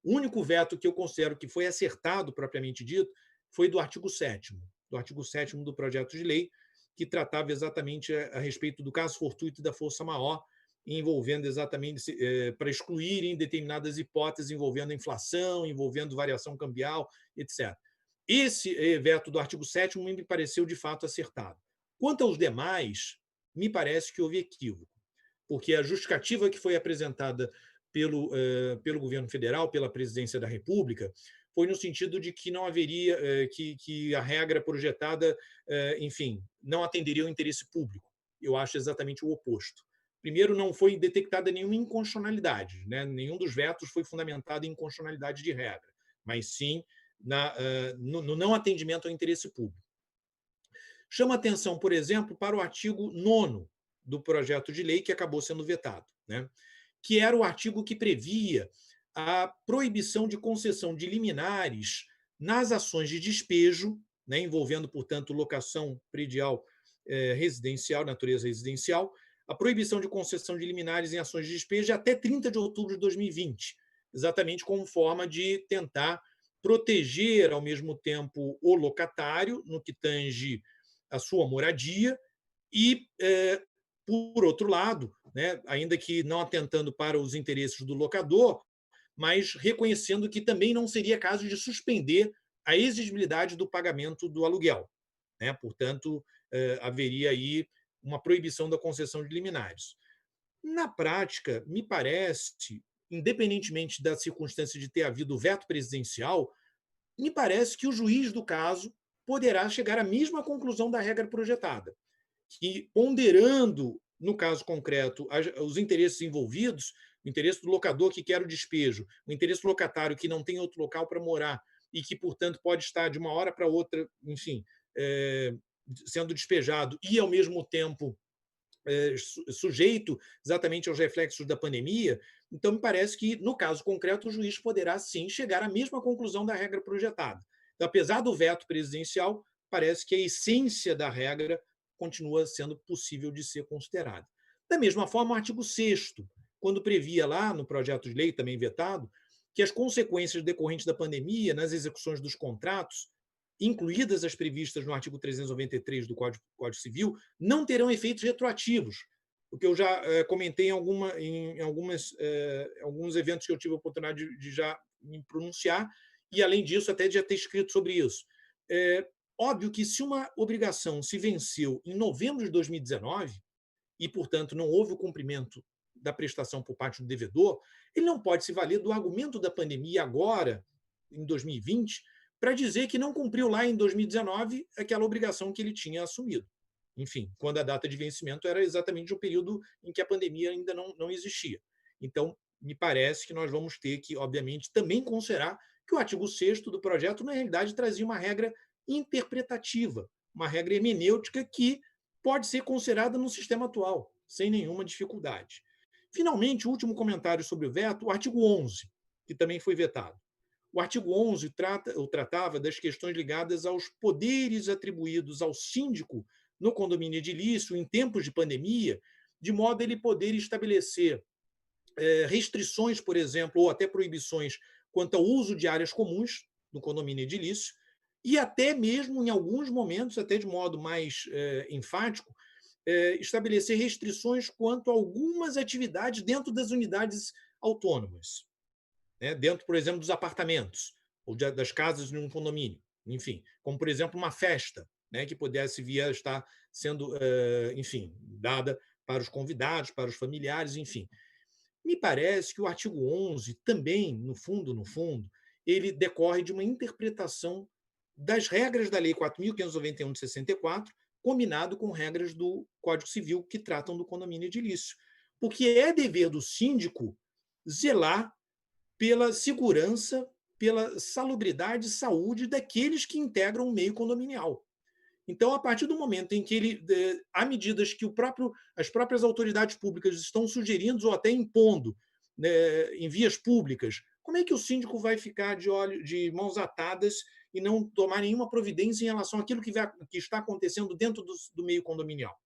S5: O único veto que eu considero que foi acertado, propriamente dito, foi do artigo 7º, do projeto de lei, que tratava exatamente a respeito do caso fortuito e da força maior, envolvendo exatamente para excluírem determinadas hipóteses envolvendo inflação, envolvendo variação cambial, etc. Esse veto do artigo 7º me pareceu, de fato, acertado. Quanto aos demais, me parece que houve equívoco, porque a justificativa que foi apresentada pelo governo federal, pela presidência da República, foi no sentido de que não haveria, que a regra projetada, enfim, não atenderia ao interesse público. Eu acho exatamente o oposto. Primeiro, não foi detectada nenhuma inconstitucionalidade, né? Nenhum dos vetos foi fundamentado em inconstitucionalidade de regra, mas sim no não atendimento ao interesse público. Chama atenção, por exemplo, para o artigo 9º do projeto de lei, que acabou sendo vetado, né? Que era o artigo que previa a proibição de concessão de liminares nas ações de despejo, né, envolvendo, portanto, locação predial residencial, natureza residencial, a proibição de concessão de liminares em ações de despejo até 30 de outubro de 2020, exatamente como forma de tentar proteger, ao mesmo tempo, o locatário, no que tange a sua moradia, e, por outro lado, né, ainda que não atentando para os interesses do locador, mas reconhecendo que também não seria caso de suspender a exigibilidade do pagamento do aluguel, né? Portanto, haveria aí uma proibição da concessão de liminares. Na prática, me parece, independentemente da circunstância de ter havido veto presidencial, me parece que o juiz do caso poderá chegar à mesma conclusão da regra projetada, que, ponderando, no caso concreto, os interesses envolvidos, o interesse do locador que quer o despejo, o interesse do locatário que não tem outro local para morar e que, portanto, pode estar de uma hora para outra, enfim, sendo despejado e, ao mesmo tempo, sujeito exatamente aos reflexos da pandemia. Então, me parece que, no caso concreto, o juiz poderá, sim, chegar à mesma conclusão da regra projetada. Então, apesar do veto presidencial, parece que a essência da regra continua sendo possível de ser considerada. Da mesma forma, o artigo 6º, quando previa lá no projeto de lei, também vetado, que as consequências decorrentes da pandemia nas execuções dos contratos, incluídas as previstas no artigo 393 do Código Civil, não terão efeitos retroativos, o que eu já comentei em alguns eventos que eu tive a oportunidade de já me pronunciar, e, além disso, até de já ter escrito sobre isso. Óbvio que, se uma obrigação se venceu em novembro de 2019 e, portanto, não houve o cumprimento da prestação por parte do devedor, ele não pode se valer do argumento da pandemia agora, em 2020, para dizer que não cumpriu lá em 2019 aquela obrigação que ele tinha assumido. Enfim, quando a data de vencimento era exatamente o período em que a pandemia ainda não existia. Então, me parece que nós vamos ter que, obviamente, também considerar que o artigo 6º do projeto, na realidade, trazia uma regra interpretativa, uma regra hermenêutica que pode ser considerada no sistema atual, sem nenhuma dificuldade. Finalmente, o último comentário sobre o veto, o artigo 11, que também foi vetado. O artigo 11 tratava das questões ligadas aos poderes atribuídos ao síndico no condomínio edilício em tempos de pandemia, de modo a ele poder estabelecer restrições, por exemplo, ou até proibições quanto ao uso de áreas comuns no condomínio edilício, e até mesmo, em alguns momentos, até de modo mais enfático, estabelecer restrições quanto a algumas atividades dentro das unidades autônomas, né? Dentro, por exemplo, dos apartamentos ou das casas de um condomínio, enfim, como, por exemplo, uma festa, né, que pudesse vir a estar sendo, enfim, dada para os convidados, para os familiares, enfim. Me parece que o artigo 11 também, no fundo, ele decorre de uma interpretação das regras da Lei 4.591 de 64, combinado com regras do Código Civil que tratam do condomínio edilício. Porque é dever do síndico zelar pela segurança, pela salubridade e saúde daqueles que integram o meio condominial. Então, a partir do momento em que há medidas que as próprias autoridades públicas estão sugerindo ou até impondo, né, em vias públicas, como é que o síndico vai ficar de mãos atadas e não tomar nenhuma providência em relação àquilo que está acontecendo dentro do meio condominial?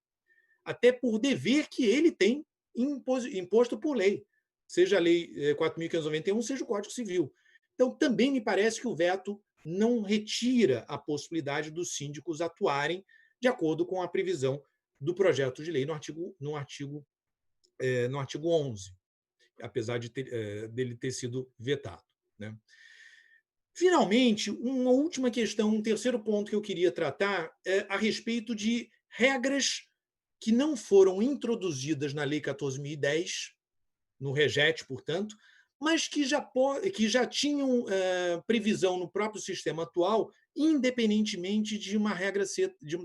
S5: Até por dever que ele tem imposto por lei, seja a Lei 4.591, seja o Código Civil. Então, também me parece que o veto não retira a possibilidade dos síndicos atuarem de acordo com a previsão do projeto de lei no artigo 11, apesar dele ter sido vetado, né? Finalmente, uma última questão, um terceiro ponto que eu queria tratar é a respeito de regras que não foram introduzidas na Lei 14.010, no REGET, portanto, mas que já tinham previsão no próprio sistema atual, independentemente de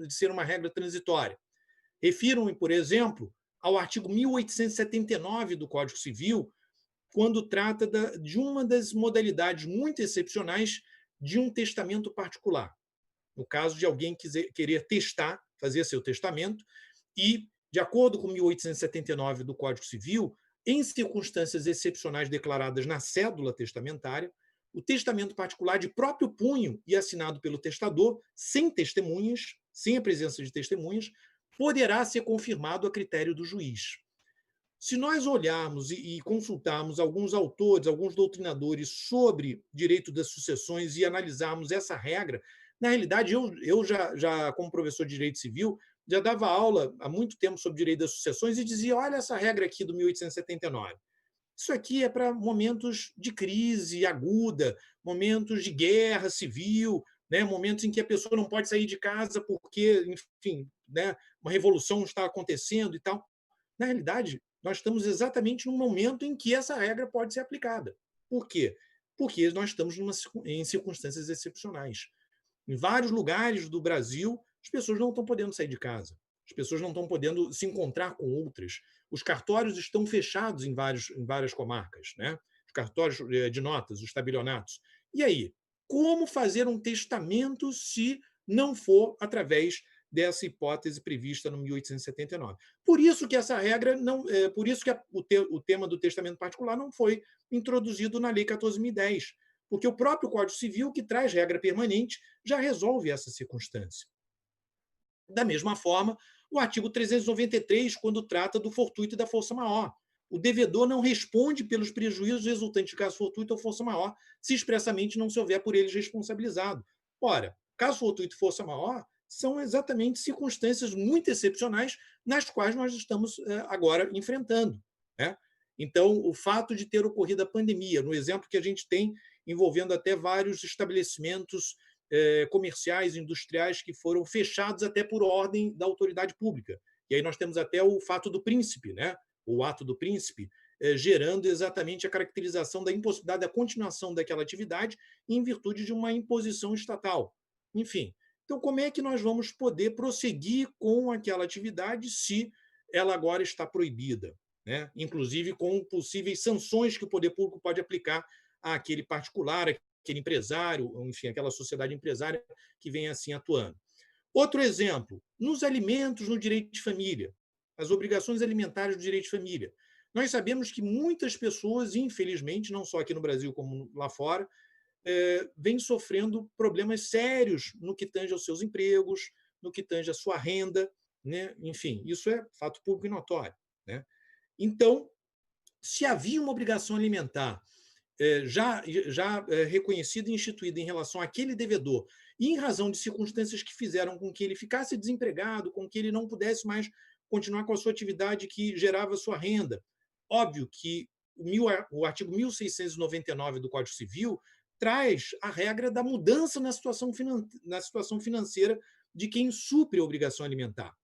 S5: ser uma regra transitória. Refiro-me, por exemplo, ao artigo 1879 do Código Civil, quando trata de uma das modalidades muito excepcionais de um testamento particular. No caso de alguém querer fazer seu testamento, e, de acordo com 1879 do Código Civil, em circunstâncias excepcionais declaradas na cédula testamentária, o testamento particular de próprio punho e assinado pelo testador, sem testemunhas, sem a presença de testemunhas, poderá ser confirmado a critério do juiz. Se nós olharmos e consultarmos alguns autores, alguns doutrinadores sobre direito das sucessões e analisarmos essa regra, na realidade, eu já, como professor de direito civil, já dava aula há muito tempo sobre direito das sucessões e dizia, olha essa regra aqui do 1879. Isso aqui é para momentos de crise aguda, momentos de guerra civil, né, momentos em que a pessoa não pode sair de casa porque, enfim, né, uma revolução está acontecendo e tal. Na realidade, nós estamos exatamente no momento em que essa regra pode ser aplicada. Por quê? Porque nós estamos em circunstâncias excepcionais. Em vários lugares do Brasil, as pessoas não estão podendo sair de casa. As pessoas não estão podendo se encontrar com outras. Os cartórios estão fechados em várias comarcas, né? Os cartórios de notas, os tabelionatos. E aí, como fazer um testamento se não for através dessa hipótese prevista no 1879? Por isso que essa regra não, por isso que o tema do testamento particular não foi introduzido na Lei 14.010, porque o próprio Código Civil, que traz regra permanente, já resolve essa circunstância. Da mesma forma, o artigo 393, quando trata do fortuito e da força maior. O devedor não responde pelos prejuízos resultantes de caso fortuito ou força maior, se expressamente não se houver por eles responsabilizado. Ora, caso fortuito e força maior são exatamente circunstâncias muito excepcionais nas quais nós estamos agora enfrentando, né? Então, o fato de ter ocorrido a pandemia, no exemplo que a gente tem, envolvendo até vários estabelecimentos comerciais, industriais, que foram fechados até por ordem da autoridade pública. E aí nós temos até o fato do príncipe, né? O ato do príncipe, gerando exatamente a caracterização da impossibilidade da continuação daquela atividade em virtude de uma imposição estatal. Enfim, então como é que nós vamos poder prosseguir com aquela atividade se ela agora está proibida, né? Inclusive com possíveis sanções que o poder público pode aplicar àquele particular, aquele empresário, enfim, aquela sociedade empresária que vem assim atuando. Outro exemplo, nos alimentos no direito de família, as obrigações alimentares do direito de família. Nós sabemos que muitas pessoas, infelizmente, não só aqui no Brasil como lá fora, vêm sofrendo problemas sérios no que tange aos seus empregos, no que tange à sua renda, né? Enfim, isso é fato público e notório, né? Então, se havia uma obrigação alimentar já reconhecida e instituída em relação àquele devedor, e em razão de circunstâncias que fizeram com que ele ficasse desempregado, com que ele não pudesse mais continuar com a sua atividade que gerava sua renda. Óbvio que o artigo 1699 do Código Civil traz a regra da mudança na situação financeira de quem supre a obrigação alimentar.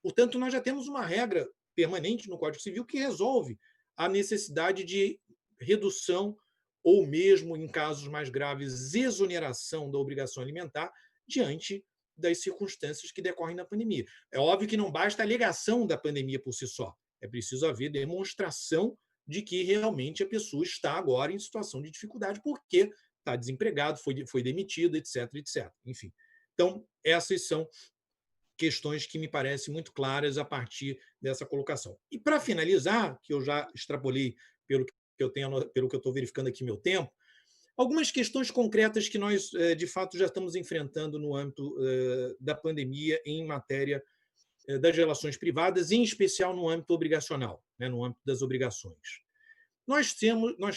S5: Portanto, nós já temos uma regra permanente no Código Civil que resolve a necessidade de redução ou mesmo, em casos mais graves, exoneração da obrigação alimentar diante das circunstâncias que decorrem da pandemia. É óbvio que não basta a alegação da pandemia por si só. É preciso haver demonstração de que realmente a pessoa está agora em situação de dificuldade porque está desempregado, foi demitido, etc, etc. Enfim. Então, essas são questões que me parecem muito claras a partir dessa colocação. E, para finalizar, que eu já extrapolei pelo que eu estou verificando aqui meu tempo, algumas questões concretas que nós, de fato, já estamos enfrentando no âmbito da pandemia em matéria das relações privadas, em especial no âmbito obrigacional, né, no âmbito das obrigações. Nós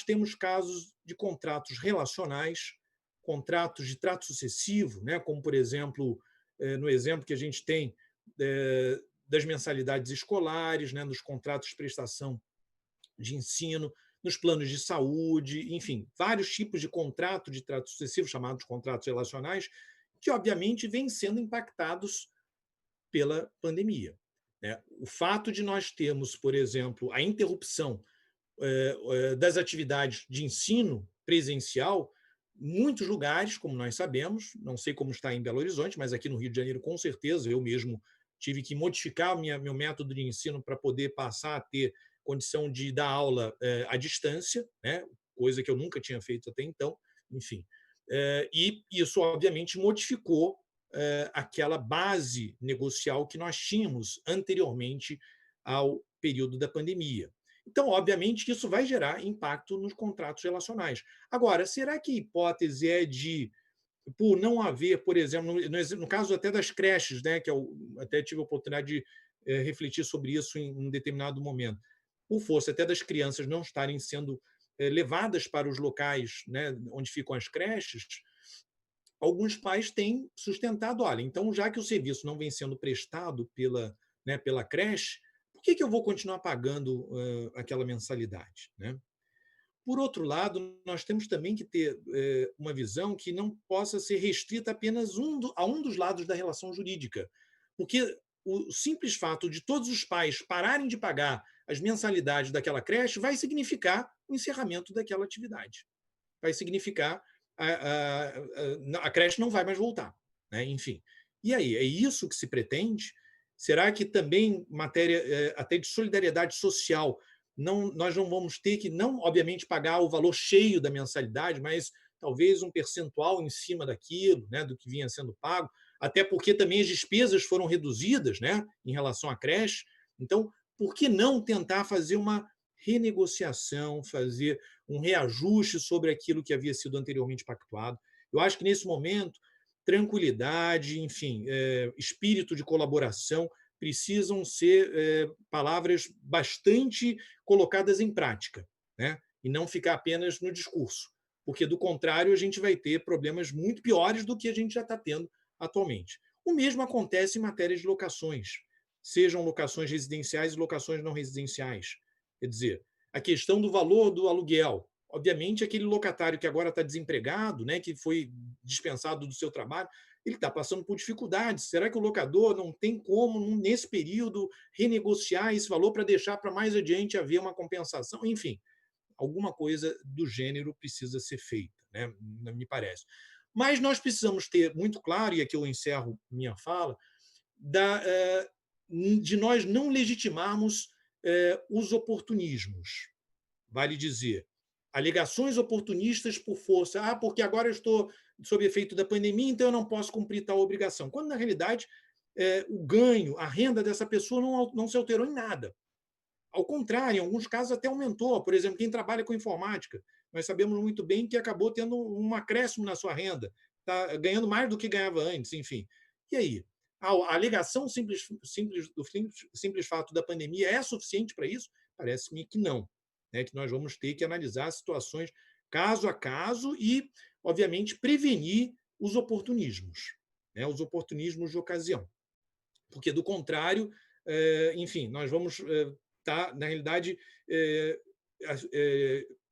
S5: temos casos de contratos relacionais, contratos de trato sucessivo, né, como, por exemplo, no exemplo que a gente tem das mensalidades escolares, né, dos contratos de prestação de ensino, nos planos de saúde, enfim, vários tipos de contrato de trato sucessivo, chamados contratos relacionais, que, obviamente, vêm sendo impactados pela pandemia. O fato de nós termos, por exemplo, a interrupção das atividades de ensino presencial, muitos lugares, como nós sabemos, não sei como está em Belo Horizonte, mas aqui no Rio de Janeiro, com certeza, eu mesmo tive que modificar meu método de ensino para poder passar a ter condição de dar aula à distância, né? Coisa que eu nunca tinha feito até então, enfim. E isso, obviamente, modificou aquela base negocial que nós tínhamos anteriormente ao período da pandemia. Então, obviamente, que isso vai gerar impacto nos contratos relacionais. Agora, será que a hipótese é de, por não haver, por exemplo, no caso até das creches, né, que eu até tive a oportunidade de refletir sobre isso em um determinado momento, por força até das crianças não estarem sendo levadas para os locais, né, onde ficam as creches, alguns pais têm sustentado, olha, então, já que o serviço não vem sendo prestado pela creche, por que eu vou continuar pagando aquela mensalidade, né? Por outro lado, nós temos também que ter uma visão que não possa ser restrita apenas a um dos lados da relação jurídica, porque o simples fato de todos os pais pararem de pagar as mensalidades daquela creche vai significar o encerramento daquela atividade. Vai significar a creche não vai mais voltar, né? Enfim. E aí, é isso que se pretende? Será que também matéria até de solidariedade social, nós não vamos ter que, não obviamente, pagar o valor cheio da mensalidade, mas talvez um percentual em cima daquilo, né, do que vinha sendo pago, até porque também as despesas foram reduzidas, né, em relação à creche. Então, por que não tentar fazer uma renegociação, fazer um reajuste sobre aquilo que havia sido anteriormente pactuado? Eu acho que, nesse momento, tranquilidade, enfim, espírito de colaboração precisam ser palavras bastante colocadas em prática, né? E não ficar apenas no discurso, porque, do contrário, a gente vai ter problemas muito piores do que a gente já está tendo atualmente. O mesmo acontece em matéria de locações, sejam locações residenciais e locações não residenciais. Quer dizer, a questão do valor do aluguel. Obviamente, aquele locatário que agora está desempregado, né, que foi dispensado do seu trabalho, ele está passando por dificuldades. Será que o locador não tem como, nesse período, renegociar esse valor para deixar para mais adiante haver uma compensação? Enfim, alguma coisa do gênero precisa ser feita, né, me parece. Mas nós precisamos ter muito claro, e aqui eu encerro minha fala, de nós não legitimarmos os oportunismos. Vale dizer, alegações oportunistas por força, porque agora eu estou sob efeito da pandemia, então eu não posso cumprir tal obrigação. Quando, na realidade, o ganho, a renda dessa pessoa não se alterou em nada. Ao contrário, em alguns casos até aumentou. Por exemplo, quem trabalha com informática, nós sabemos muito bem que acabou tendo um acréscimo na sua renda, está ganhando mais do que ganhava antes, enfim. E aí? A alegação do simples fato da pandemia é suficiente para isso? Parece-me que não. Né? Que nós vamos ter que analisar situações caso a caso e, obviamente, prevenir os oportunismos, né? Os oportunismos de ocasião. Porque, do contrário, enfim, nós vamos estar, na realidade,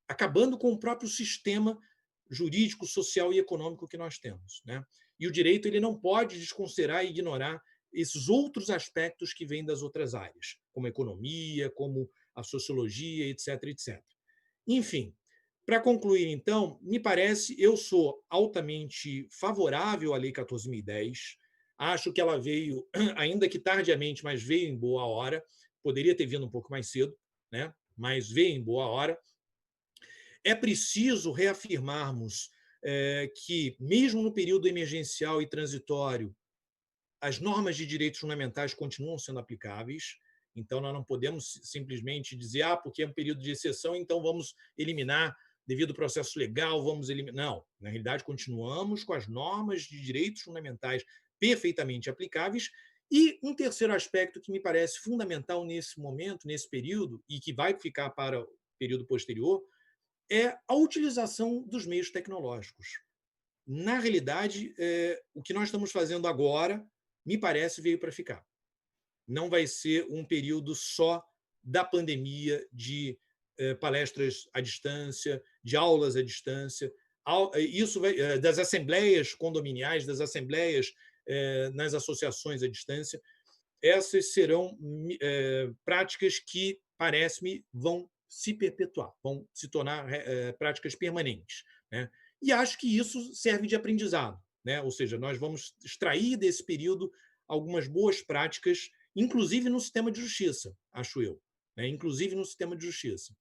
S5: acabando com o próprio sistema jurídico, social e econômico que nós temos, né? E o direito ele não pode desconsiderar e ignorar esses outros aspectos que vêm das outras áreas, como a economia, como a sociologia, etc, etc. Enfim, para concluir, então, me parece, eu sou altamente favorável à Lei 14.010, acho que ela veio, ainda que tardiamente, mas veio em boa hora, poderia ter vindo um pouco mais cedo, né? Mas veio em boa hora. É preciso reafirmarmos que, mesmo no período emergencial e transitório, as normas de direitos fundamentais continuam sendo aplicáveis, então nós não podemos simplesmente dizer, porque é um período de exceção, então vamos eliminar, devido ao processo legal, vamos eliminar. Não, na realidade, continuamos com as normas de direitos fundamentais perfeitamente aplicáveis. E um terceiro aspecto que me parece fundamental nesse momento, nesse período, e que vai ficar para o período posterior, é a utilização dos meios tecnológicos. Na realidade, o que nós estamos fazendo agora, me parece, veio para ficar. Não vai ser um período só da pandemia, de palestras à distância, de aulas à distância, isso vai, das assembleias condominiais, das assembleias nas associações à distância. Essas serão práticas que, parece-me, vão se perpetuar, vão se tornar práticas permanentes, né? E acho que isso serve de aprendizado, né? Ou seja, nós vamos extrair desse período algumas boas práticas, inclusive no sistema de justiça, acho eu, né? Inclusive no sistema de justiça.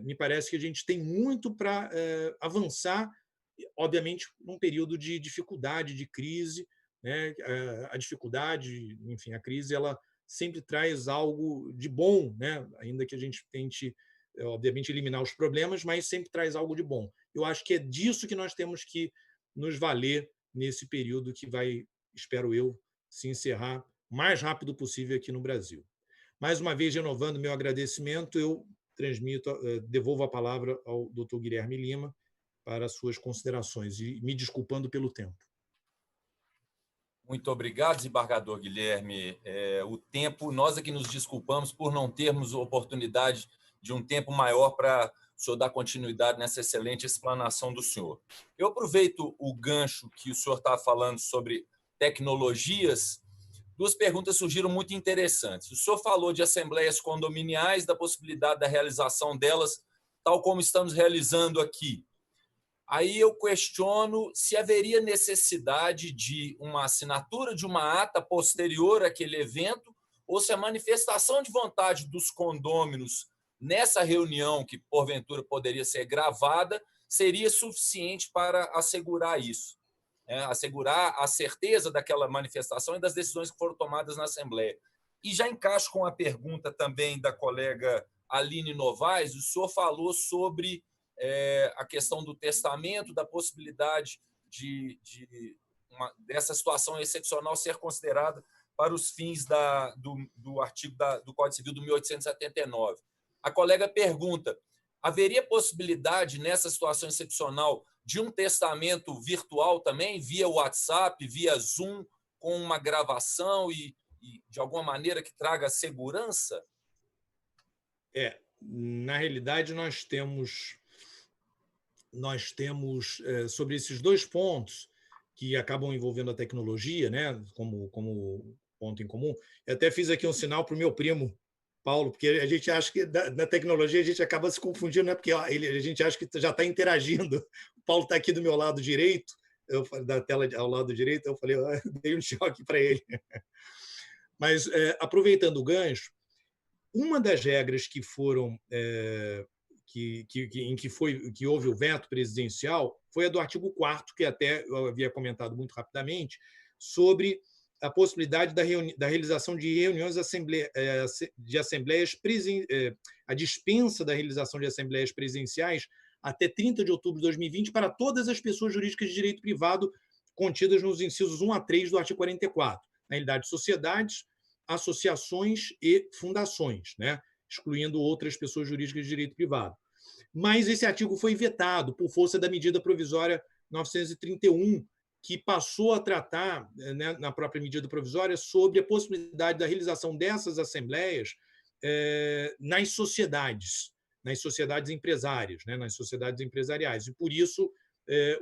S5: Me parece que a gente tem muito para avançar, obviamente, num período de dificuldade, de crise, né? A dificuldade, enfim, a crise, ela sempre traz algo de bom, né? Ainda que a gente tente, obviamente, eliminar os problemas, mas sempre traz algo de bom. Eu acho que é disso que nós temos que nos valer nesse período que vai, espero eu, se encerrar o mais rápido possível aqui no Brasil. Mais uma vez, renovando meu agradecimento, eu devolvo a palavra ao Dr. Guilherme Lima para as suas considerações e me desculpando pelo tempo.
S4: Muito obrigado, desembargador Guilherme. O tempo, nós aqui nos desculpamos por não termos oportunidade de um tempo maior para o senhor dar continuidade nessa excelente explanação do senhor. Eu aproveito o gancho que o senhor está falando sobre tecnologias. Duas perguntas surgiram muito interessantes. O senhor falou de assembleias condominiais, da possibilidade da realização delas, tal como estamos realizando aqui. Aí eu questiono se haveria necessidade de uma assinatura de uma ata posterior àquele evento ou se a manifestação de vontade dos condôminos nessa reunião, que porventura poderia ser gravada, seria suficiente para assegurar isso, assegurar a certeza daquela manifestação e das decisões que foram tomadas na Assembleia. E já encaixo com a pergunta também da colega Aline Novaes. O senhor falou sobre a questão do testamento, da possibilidade dessa situação excepcional ser considerada para os fins do artigo do Código Civil de 1879. A colega pergunta, haveria possibilidade, nessa situação excepcional, de um testamento virtual também, via WhatsApp, via Zoom, com uma gravação e de alguma maneira, que traga segurança?
S5: Na realidade, nós temos sobre esses dois pontos que acabam envolvendo a tecnologia, né, como ponto em comum. Eu até fiz aqui um sinal para o meu primo, Paulo, porque a gente acha que na tecnologia a gente acaba se confundindo, né, porque a gente acha que já está interagindo. O Paulo está aqui do meu lado direito, da tela ao lado direito, eu falei, dei um choque para ele. Mas, aproveitando o gancho, uma das regras que foram em que houve o veto presidencial foi a do artigo 4º, que até eu havia comentado muito rapidamente, sobre a possibilidade da realização de reuniões de assembleias, a dispensa da realização de assembleias presenciais até 30 de outubro de 2020 para todas as pessoas jurídicas de direito privado contidas nos incisos 1 a 3 do artigo 44. Na realidade, sociedades, associações e fundações, né? Excluindo outras pessoas jurídicas de direito privado. Mas esse artigo foi vetado por força da medida provisória 931, que passou a tratar, né, na própria medida provisória, sobre a possibilidade da realização dessas assembleias nas sociedades empresárias, né, nas sociedades empresariais. E, por isso,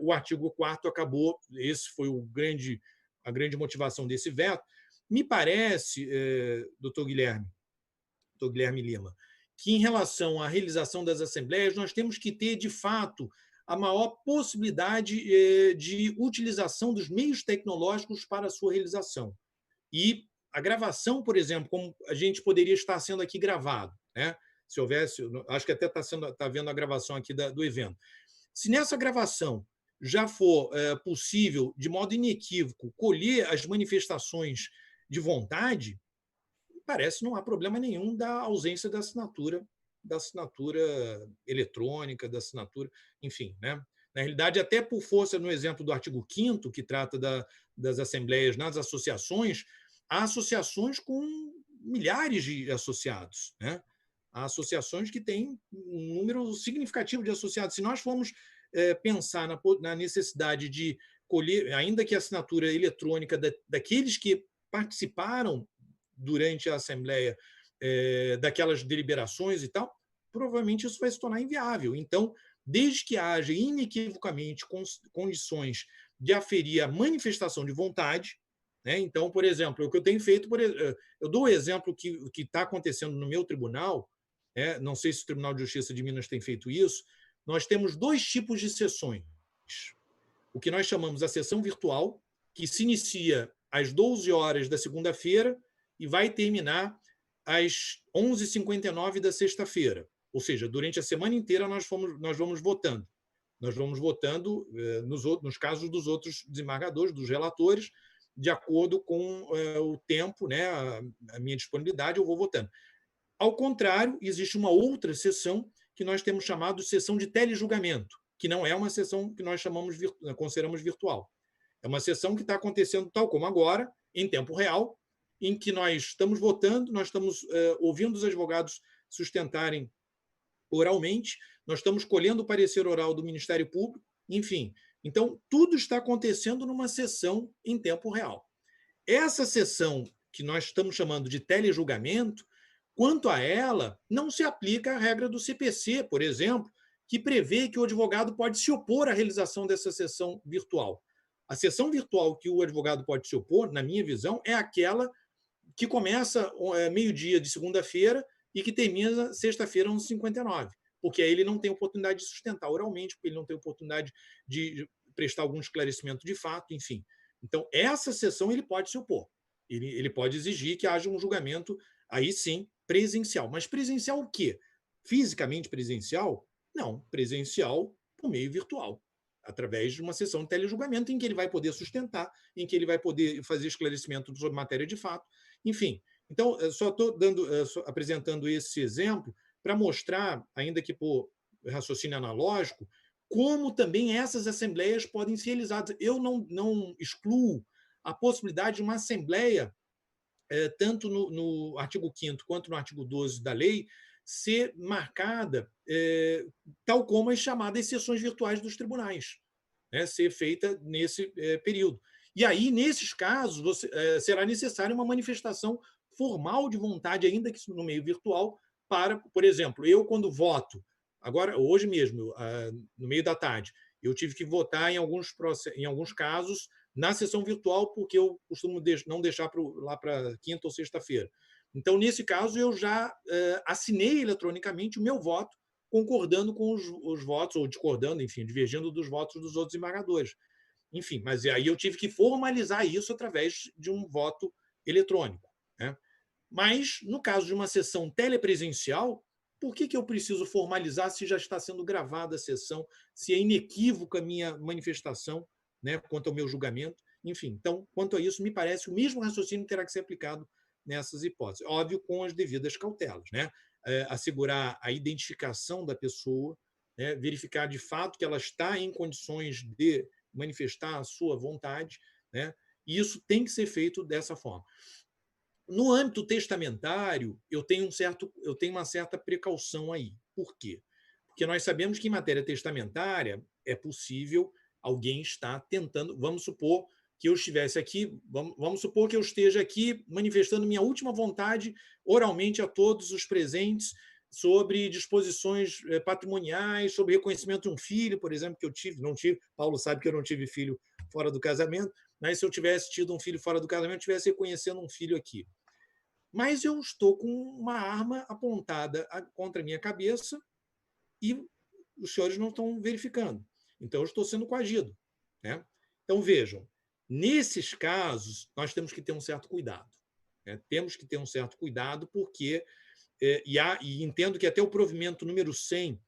S5: o artigo 4º acabou, esse foi a grande motivação desse veto. Me parece, doutor Guilherme Lima, que, em relação à realização das assembleias, nós temos que ter, de fato, a maior possibilidade de utilização dos meios tecnológicos para a sua realização. E a gravação, por exemplo, como a gente poderia estar sendo aqui gravado, né? Se houvesse, acho que até está vendo a gravação aqui do evento. Se nessa gravação já for possível, de modo inequívoco, colher as manifestações de vontade, parece não há problema nenhum da ausência da assinatura eletrônica, da assinatura, enfim, né? Na realidade, até por força, no exemplo do artigo 5º, que trata das assembleias nas associações, há associações com milhares de associados, né? Há associações que têm um número significativo de associados. Se nós formos pensar na necessidade de colher, ainda que a assinatura eletrônica daqueles que participaram durante a Assembleia daquelas deliberações e tal, provavelmente isso vai se tornar inviável. Então, desde que haja inequivocamente condições de aferir a manifestação de vontade, né? Então, por exemplo, o que eu tenho feito, eu dou o exemplo que está acontecendo no meu tribunal, não sei se o Tribunal de Justiça de Minas tem feito isso, nós temos 2 tipos de sessões. O que nós chamamos a sessão virtual, que se inicia às 12 horas da segunda-feira e vai terminar às 11h59 da sexta-feira. Ou seja, durante a semana inteira nós vamos votando. Nós vamos votando nos casos dos outros desembargadores, dos relatores, de acordo com o tempo, a minha disponibilidade, eu vou votando. Ao contrário, existe uma outra sessão que nós temos chamado de sessão de telejulgamento, que não é uma sessão que nós consideramos virtual. É uma sessão que está acontecendo tal como agora, em tempo real, em que nós estamos votando, nós estamos ouvindo os advogados sustentarem oralmente, nós estamos colhendo o parecer oral do Ministério Público, enfim. Então, tudo está acontecendo numa sessão em tempo real. Essa sessão que nós estamos chamando de telejulgamento, quanto a ela, não se aplica a regra do CPC, por exemplo, que prevê que o advogado pode se opor à realização dessa sessão virtual. A sessão virtual que o advogado pode se opor, na minha visão, é aquela que começa meio-dia de segunda-feira e que termina sexta-feira, 11h59, porque aí ele não tem oportunidade de sustentar oralmente, porque ele não tem oportunidade de prestar algum esclarecimento de fato, enfim. Então, essa sessão ele pode se opor. Ele pode exigir que haja um julgamento, aí sim, presencial. Mas presencial o quê? Fisicamente presencial? Não, presencial por meio virtual, através de uma sessão de telejulgamento em que ele vai poder sustentar, em que ele vai poder fazer esclarecimento sobre matéria de fato, enfim. Então, só estou apresentando esse exemplo para mostrar, ainda que por raciocínio analógico, como também essas assembleias podem ser realizadas. Eu não excluo a possibilidade de uma assembleia, tanto no artigo 5º quanto no artigo 12 da lei, ser marcada tal como as chamadas sessões virtuais dos tribunais, ser feita nesse período. E aí, nesses casos, será necessária uma manifestação formal de vontade, ainda que no meio virtual, para, por exemplo, eu, quando voto, agora, hoje mesmo, no meio da tarde, eu tive que votar em alguns casos na sessão virtual, porque eu costumo não deixar lá para quinta ou sexta-feira. Então, nesse caso, eu já assinei eletronicamente o meu voto, concordando com os votos, ou discordando, enfim, divergindo dos votos dos outros desembargadores. Enfim, mas aí eu tive que formalizar isso através de um voto eletrônico. Mas, no caso de uma sessão telepresencial, por que eu preciso formalizar se já está sendo gravada a sessão, se é inequívoca a minha manifestação quanto ao meu julgamento? Enfim, então, quanto a isso, me parece o mesmo raciocínio terá que ser aplicado nessas hipóteses. Óbvio, com as devidas cautelas. Assegurar a identificação da pessoa, verificar de fato que ela está em condições de manifestar a sua vontade, e isso tem que ser feito dessa forma. No âmbito testamentário, eu tenho uma certa precaução aí. Por quê? Porque nós sabemos que em matéria testamentária é possível alguém estar tentando, vamos supor que eu estivesse aqui, vamos supor que eu esteja aqui manifestando minha última vontade oralmente a todos os presentes sobre disposições patrimoniais, sobre reconhecimento de um filho, por exemplo, que eu não tive, Paulo sabe que eu não tive filho fora do casamento, mas se eu tivesse tido um filho fora do casamento, eu estivesse reconhecendo um filho aqui. Mas eu estou com uma arma apontada contra a minha cabeça e os senhores não estão verificando. Então, eu estou sendo coagido. Então, vejam, nesses casos, nós temos que ter um certo cuidado. Temos que ter um certo cuidado, porque, e entendo que até o provimento número 100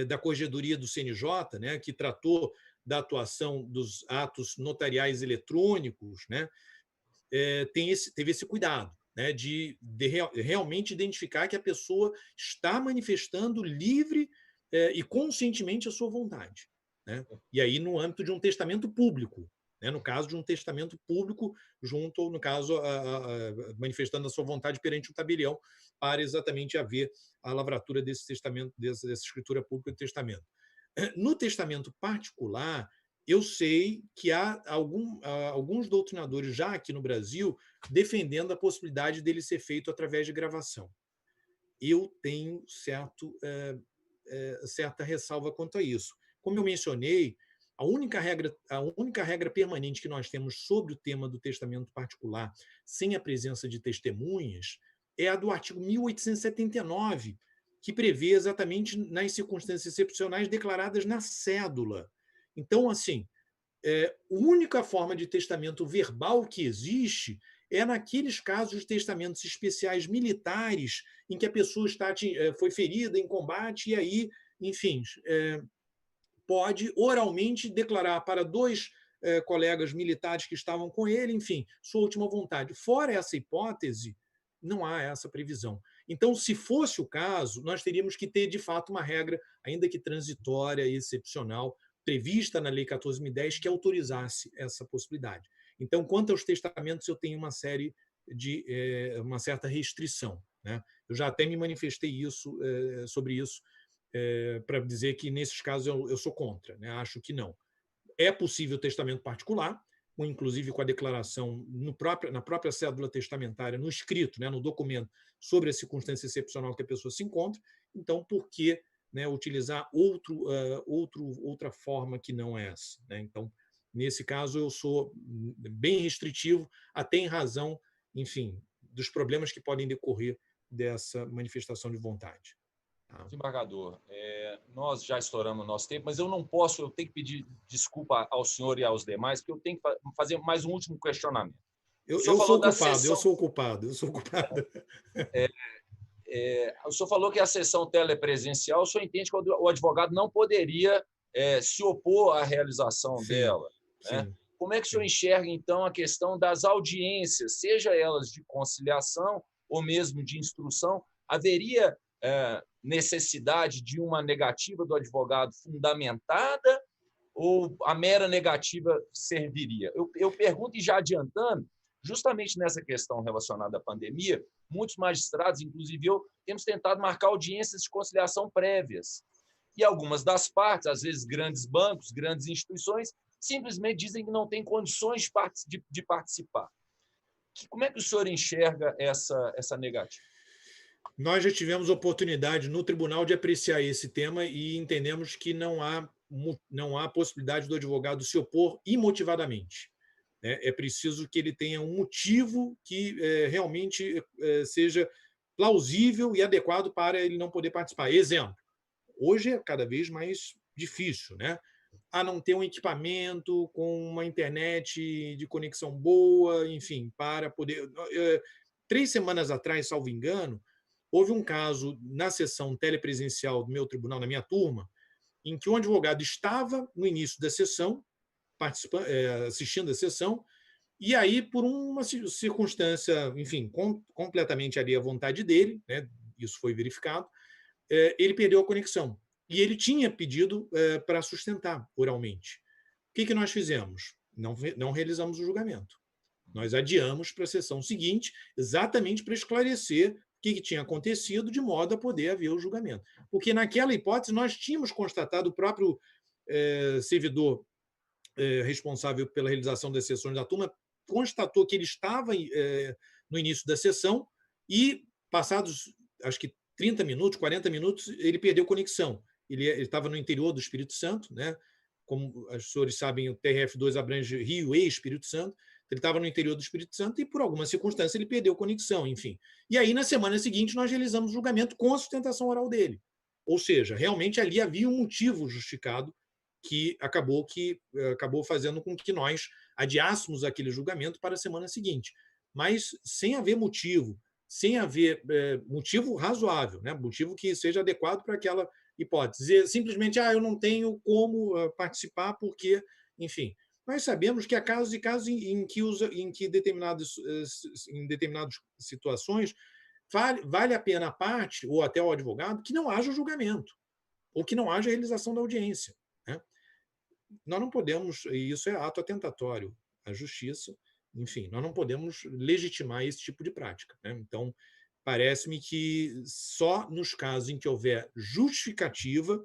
S5: da Corregedoria do CNJ, que tratou da atuação dos atos notariais eletrônicos, teve esse cuidado. De realmente identificar que a pessoa está manifestando livre e conscientemente a sua vontade. E aí, no âmbito de um testamento público, no caso de um testamento público, junto, no caso, manifestando a sua vontade perante o tabelião, para exatamente haver a lavratura desse testamento, dessa escritura pública de testamento. No testamento particular, eu sei que há alguns doutrinadores já aqui no Brasil defendendo a possibilidade dele ser feito através de gravação. Eu tenho certa ressalva quanto a isso. Como eu mencionei, a única regra permanente que nós temos sobre o tema do testamento particular, sem a presença de testemunhas, é a do artigo 1879, que prevê exatamente nas circunstâncias excepcionais declaradas na cédula. Então, assim, a única forma de testamento verbal que existe é naqueles casos de testamentos especiais militares em que a pessoa foi ferida em combate e aí, enfim, pode oralmente declarar para dois colegas militares que estavam com ele, enfim, sua última vontade. Fora essa hipótese, não há essa previsão. Então, se fosse o caso, nós teríamos que ter, de fato, uma regra, ainda que transitória e excepcional, prevista na Lei 14.010, que autorizasse essa possibilidade. Então, quanto aos testamentos, eu tenho uma certa restrição, né? Eu já até me manifestei sobre isso, para dizer que, nesses casos, eu sou contra, né? Acho que não. É possível testamento particular, inclusive com a declaração na própria cédula testamentária, no escrito, né, no documento, sobre a circunstância excepcional que a pessoa se encontra. Então, por que, né, utilizar outra forma que não é essa, né? Então, nesse caso, eu sou bem restritivo, até em razão, enfim, dos problemas que podem decorrer dessa manifestação de vontade.
S4: Desembargador, nós já estouramos o nosso tempo, mas eu tenho que pedir desculpa ao senhor e aos demais, porque eu tenho que fazer mais um último questionamento.
S5: Eu sou o culpado. O
S4: senhor falou que a sessão telepresencial, o senhor entende que o advogado não poderia se opor à realização dela, né?
S5: Sim.
S4: Como é que o senhor enxerga, então, a questão das audiências, seja elas de conciliação ou mesmo de instrução? Haveria necessidade de uma negativa do advogado fundamentada ou a mera negativa serviria? Eu pergunto, e já adiantando, justamente nessa questão relacionada à pandemia, muitos magistrados, inclusive eu, temos tentado marcar audiências de conciliação prévias. E algumas das partes, às vezes grandes bancos, grandes instituições, simplesmente dizem que não têm condições de participar. Como é que o senhor enxerga essa negativa?
S5: Nós já tivemos oportunidade no tribunal de apreciar esse tema e entendemos que não há possibilidade do advogado se opor imotivadamente. É preciso que ele tenha um motivo que realmente seja plausível e adequado para ele não poder participar. Exemplo, hoje é cada vez mais difícil, né? A não ter um equipamento com uma internet de conexão boa, enfim, para poder... 3 semanas atrás, salvo engano, houve um caso na sessão telepresencial do meu tribunal, na minha turma, em que um advogado estava no início da sessão, assistindo a sessão, e aí, por uma circunstância, enfim, completamente ali à vontade dele, né, isso foi verificado, ele perdeu a conexão. E ele tinha pedido para sustentar oralmente. O que nós fizemos? Não realizamos o julgamento. Nós adiamos para a sessão seguinte, exatamente para esclarecer o que tinha acontecido, de modo a poder haver o julgamento. Porque, naquela hipótese, nós tínhamos constatado, o próprio servidor responsável pela realização das sessões da turma constatou que ele estava no início da sessão e, passados, acho que 30 minutos, 40 minutos, ele perdeu conexão. Ele estava no interior do Espírito Santo, né? Como os senhores sabem, o TRF2 abrange Rio e Espírito Santo. Ele estava no interior do Espírito Santo e, por alguma circunstância, ele perdeu conexão, enfim. E aí, na semana seguinte, nós realizamos o julgamento com a sustentação oral dele. Ou seja, realmente ali havia um motivo justificado que acabou fazendo com que nós adiássemos aquele julgamento para a semana seguinte. Mas sem haver motivo, sem haver motivo razoável, né? Motivo que seja adequado para aquela hipótese. Simplesmente, eu não tenho como participar porque, enfim... Nós sabemos que há casos e casos em que determinadas situações vale a pena a parte, ou até o advogado, que não haja julgamento, ou que não haja realização da audiência, né? Nós não podemos, e isso é ato atentatório à justiça, enfim, nós não podemos legitimar esse tipo de prática, né? Então, parece-me que só nos casos em que houver justificativa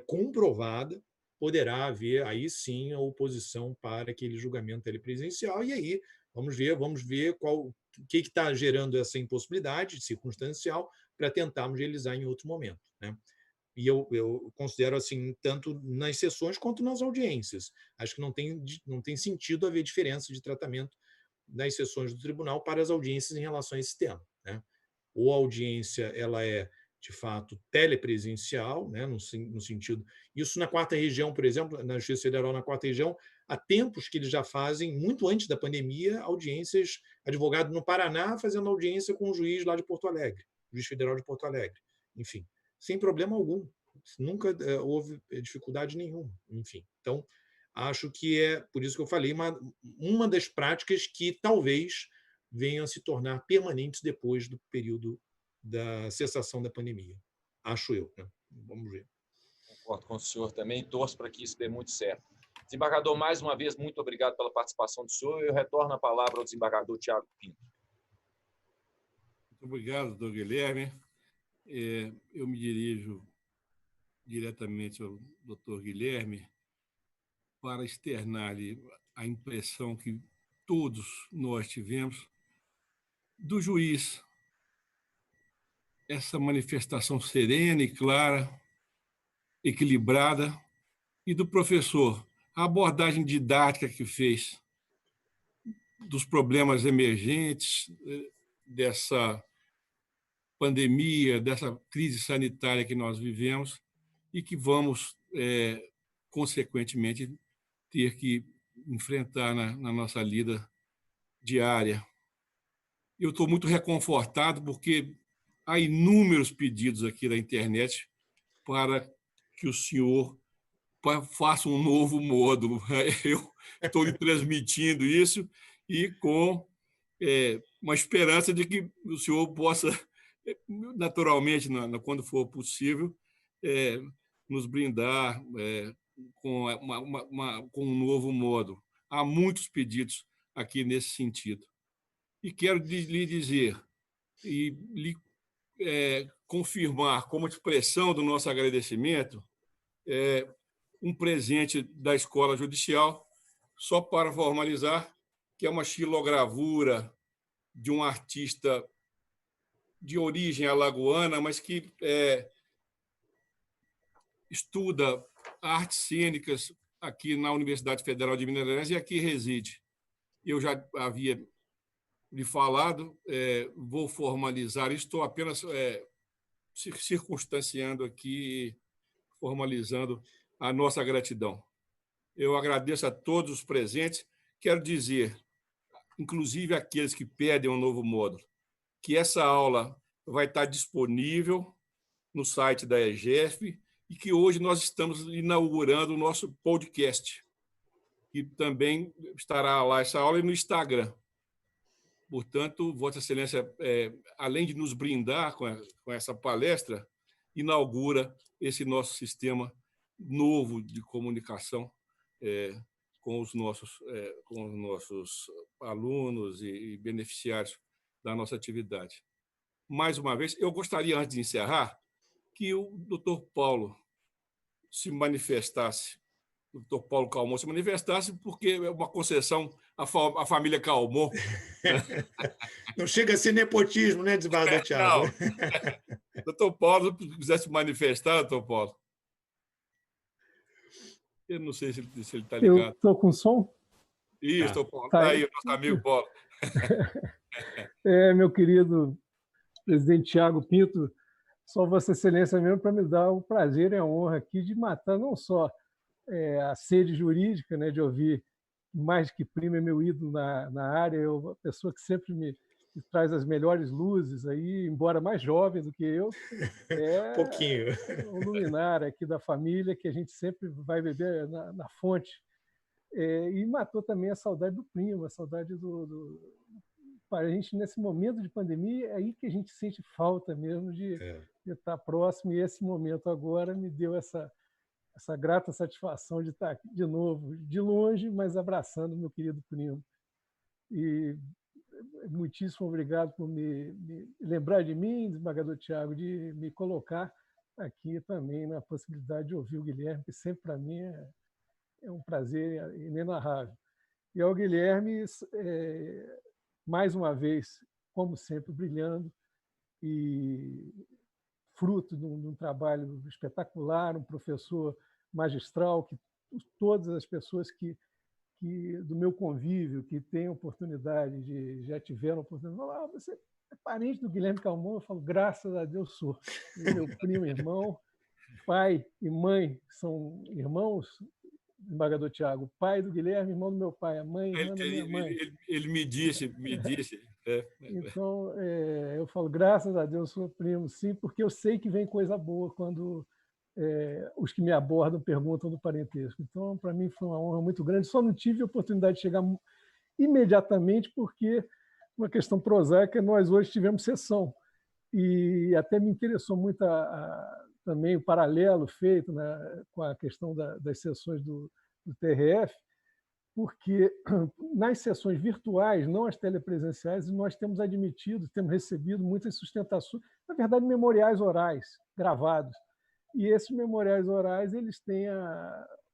S5: comprovada, poderá haver, aí sim, a oposição para aquele julgamento telepresencial, e aí vamos ver o que está gerando essa impossibilidade circunstancial para tentarmos realizar em outro momento, né? E eu considero assim, tanto nas sessões quanto nas audiências. Acho que não tem sentido haver diferença de tratamento nas sessões do tribunal para as audiências em relação a esse tema, né? ou a audiência ela é, de fato, telepresencial, né, no sentido... Isso na quarta região, por exemplo, na Justiça Federal na quarta região, há tempos que eles já fazem, muito antes da pandemia, audiências, advogado no Paraná fazendo audiência com o juiz lá de Porto Alegre, juiz federal de Porto Alegre. Enfim, sem problema algum. Nunca houve dificuldade nenhuma. Enfim, então, acho que é, por isso que eu falei, uma das práticas que talvez venham a se tornar permanentes depois do período da cessação da pandemia. Acho eu. Né? Vamos ver.
S4: Concordo com o senhor também, torço para que isso dê muito certo. Desembargador, mais uma vez, muito obrigado pela participação do senhor. Eu retorno a palavra ao desembargador Tiago Pinto.
S1: Muito obrigado, doutor Guilherme. Eu me dirijo diretamente ao doutor Guilherme para externar-lhe a impressão que todos nós tivemos do juiz, essa manifestação serena e clara, equilibrada, e do professor, a abordagem didática que fez dos problemas emergentes dessa pandemia, dessa crise sanitária que nós vivemos e que vamos, consequentemente, ter que enfrentar na nossa lida diária. Eu estou muito reconfortado porque há inúmeros pedidos aqui da internet para que o senhor faça um novo módulo. Eu estou lhe transmitindo isso e com uma esperança de que o senhor possa, naturalmente, quando for possível, nos brindar com um novo módulo. Há muitos pedidos aqui nesse sentido. E quero lhe dizer e lhe confirmar como expressão do nosso agradecimento um presente da Escola Judicial, só para formalizar, que é uma xilogravura de um artista de origem alagoana, mas que estuda artes cênicas aqui na Universidade Federal de Minas Gerais e aqui reside. Eu já havia lhe falado, vou formalizar, estou apenas circunstanciando aqui, formalizando a nossa gratidão. Eu agradeço a todos os presentes. Quero dizer, inclusive aqueles que pedem um novo módulo, que essa aula vai estar disponível no site da EGEF e que hoje nós estamos inaugurando o nosso podcast, que também estará lá essa aula e no Instagram. Portanto, Vossa Excelência, além de nos brindar com essa palestra, inaugura esse nosso sistema novo de comunicação com os nossos alunos e beneficiários da nossa atividade. Mais uma vez, eu gostaria, antes de encerrar, que o doutor Paulo se manifestasse, o doutor Paulo Calmon se manifestasse, porque é uma concessão à família Calmon.
S5: Não chega a ser nepotismo, né, desembargador Tiago?
S1: Não. Doutor Paulo, se quiser se manifestar, doutor Paulo. Eu não sei se ele está ligado.
S3: Eu estou com som?
S1: Isso, doutor Paulo. Está aí, nosso amigo Paulo.
S3: Meu querido presidente Tiago Pinto, só Vossa Excelência mesmo para me dar o prazer e a honra aqui de matar não só a sede jurídica, né, de ouvir mais que primo, é meu ídolo na área, é uma pessoa que sempre me traz as melhores luzes, aí, embora mais jovem do que eu,
S5: pouquinho.
S3: Um luminar aqui da família que a gente sempre vai beber na fonte. E matou também a saudade do primo, a saudade para a gente, nesse momento de pandemia, é aí que a gente sente falta mesmo de estar próximo, e esse momento agora me deu essa grata satisfação de estar aqui de novo, de longe, mas abraçando meu querido primo. E muitíssimo obrigado por me lembrar de mim, desembargador Tiago, de me colocar aqui também na possibilidade de ouvir o Guilherme, que sempre para mim é um prazer inenarrável. E ao Guilherme, mais uma vez, como sempre, brilhando e fruto de um trabalho espetacular, um professor magistral, que todas as pessoas que do meu convívio, que têm oportunidade, já tiveram oportunidade, falar, você parente do Guilherme Calmon, eu falo, graças a Deus sou. Meu primo, irmão, pai e mãe são irmãos, desembargador Tiago, pai do Guilherme, irmão do meu pai, a mãe, irmã da minha mãe.
S1: Ele me disse.
S3: Então, eu falo, graças a Deus sou primo, sim, porque eu sei que vem coisa boa quando os que me abordam perguntam do parentesco. Então, para mim foi uma honra muito grande. Só não tive a oportunidade de chegar imediatamente porque uma questão prosaica, nós hoje tivemos sessão e até me interessou muito também o paralelo feito, né, com a questão das sessões do TRF, porque nas sessões virtuais, não as telepresenciais, nós temos admitido, temos recebido muitas sustentações, na verdade, memoriais orais gravados. E esses memoriais orais eles têm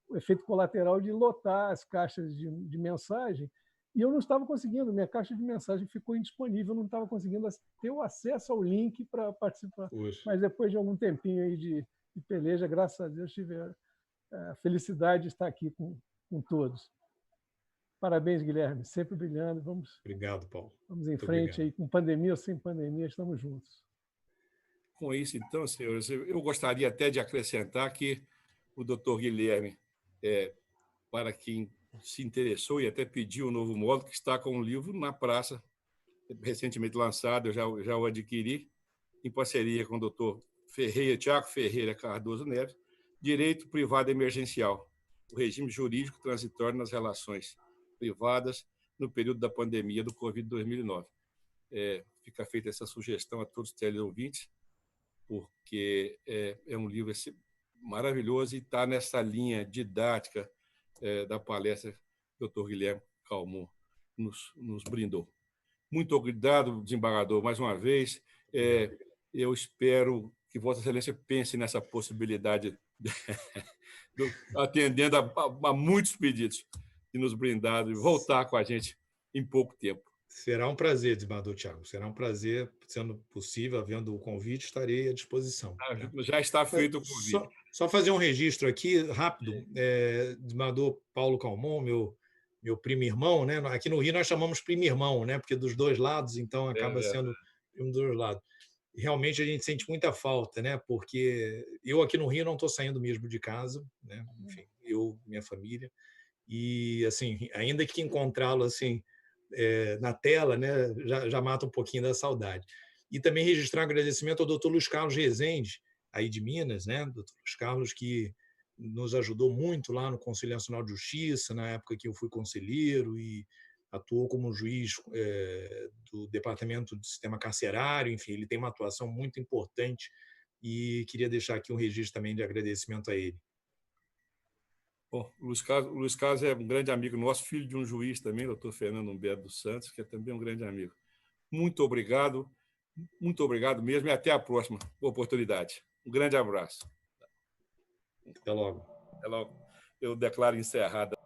S3: o efeito colateral de lotar as caixas de mensagem, e eu não estava conseguindo, minha caixa de mensagem ficou indisponível, eu não estava conseguindo ter o acesso ao link para participar. Poxa. Mas depois de algum tempinho aí de peleja, graças a Deus, tive a felicidade de estar aqui com todos. Parabéns, Guilherme, sempre brilhando.
S5: Obrigado, Paulo.
S3: Vamos em frente aí, com pandemia ou sem pandemia, estamos juntos.
S1: Com isso, então, senhores, eu gostaria até de acrescentar que o doutor Guilherme, para quem se interessou e até pediu um novo módulo, que está com um livro na praça, recentemente lançado, eu já o adquiri, em parceria com o doutor Tiago Ferreira Cardoso Neves, Direito Privado Emergencial, o regime jurídico transitório nas relações privadas no período da pandemia do Covid-2009. Fica feita essa sugestão a todos os teleouvintes, porque é um livro maravilhoso e está nessa linha didática da palestra que o Dr. Guilherme Calmon nos brindou. Muito obrigado, desembargador, mais uma vez. Eu espero que Vossa Excelência pense nessa possibilidade, atendendo a muitos pedidos de nos brindar e voltar com a gente em pouco tempo.
S5: Será um prazer, desembargador Tiago. Será um prazer, sendo possível, havendo o convite, estarei à disposição.
S1: Já está feito o convite.
S5: Só fazer um registro aqui, rápido. Desembargador Paulo Calmon, meu primo irmão, né? Aqui no Rio nós chamamos primo irmão, né? Porque dos dois lados, então acaba sendo primo dos dois lados. Realmente a gente sente muita falta, né? Porque eu aqui no Rio não estou saindo mesmo de casa, né? Enfim, eu, minha família. E, assim, ainda que encontrá-lo assim, na tela, né, já mata um pouquinho da saudade. E também registrar um agradecimento ao doutor Luiz Carlos Rezende, aí de Minas, né, doutor Luiz Carlos, que nos ajudou muito lá no Conselho Nacional de Justiça, na época que eu fui conselheiro, e atuou como juiz do Departamento de Sistema Carcerário. Enfim, ele tem uma atuação muito importante e queria deixar aqui um registro também de agradecimento a ele.
S1: Bom, o Luiz Carlos é um grande amigo nosso, filho de um juiz também, doutor Fernando Humberto dos Santos, que é também um grande amigo. Muito obrigado mesmo, e até a próxima oportunidade. Um grande abraço.
S5: Até logo.
S1: Até logo. Eu declaro encerrada.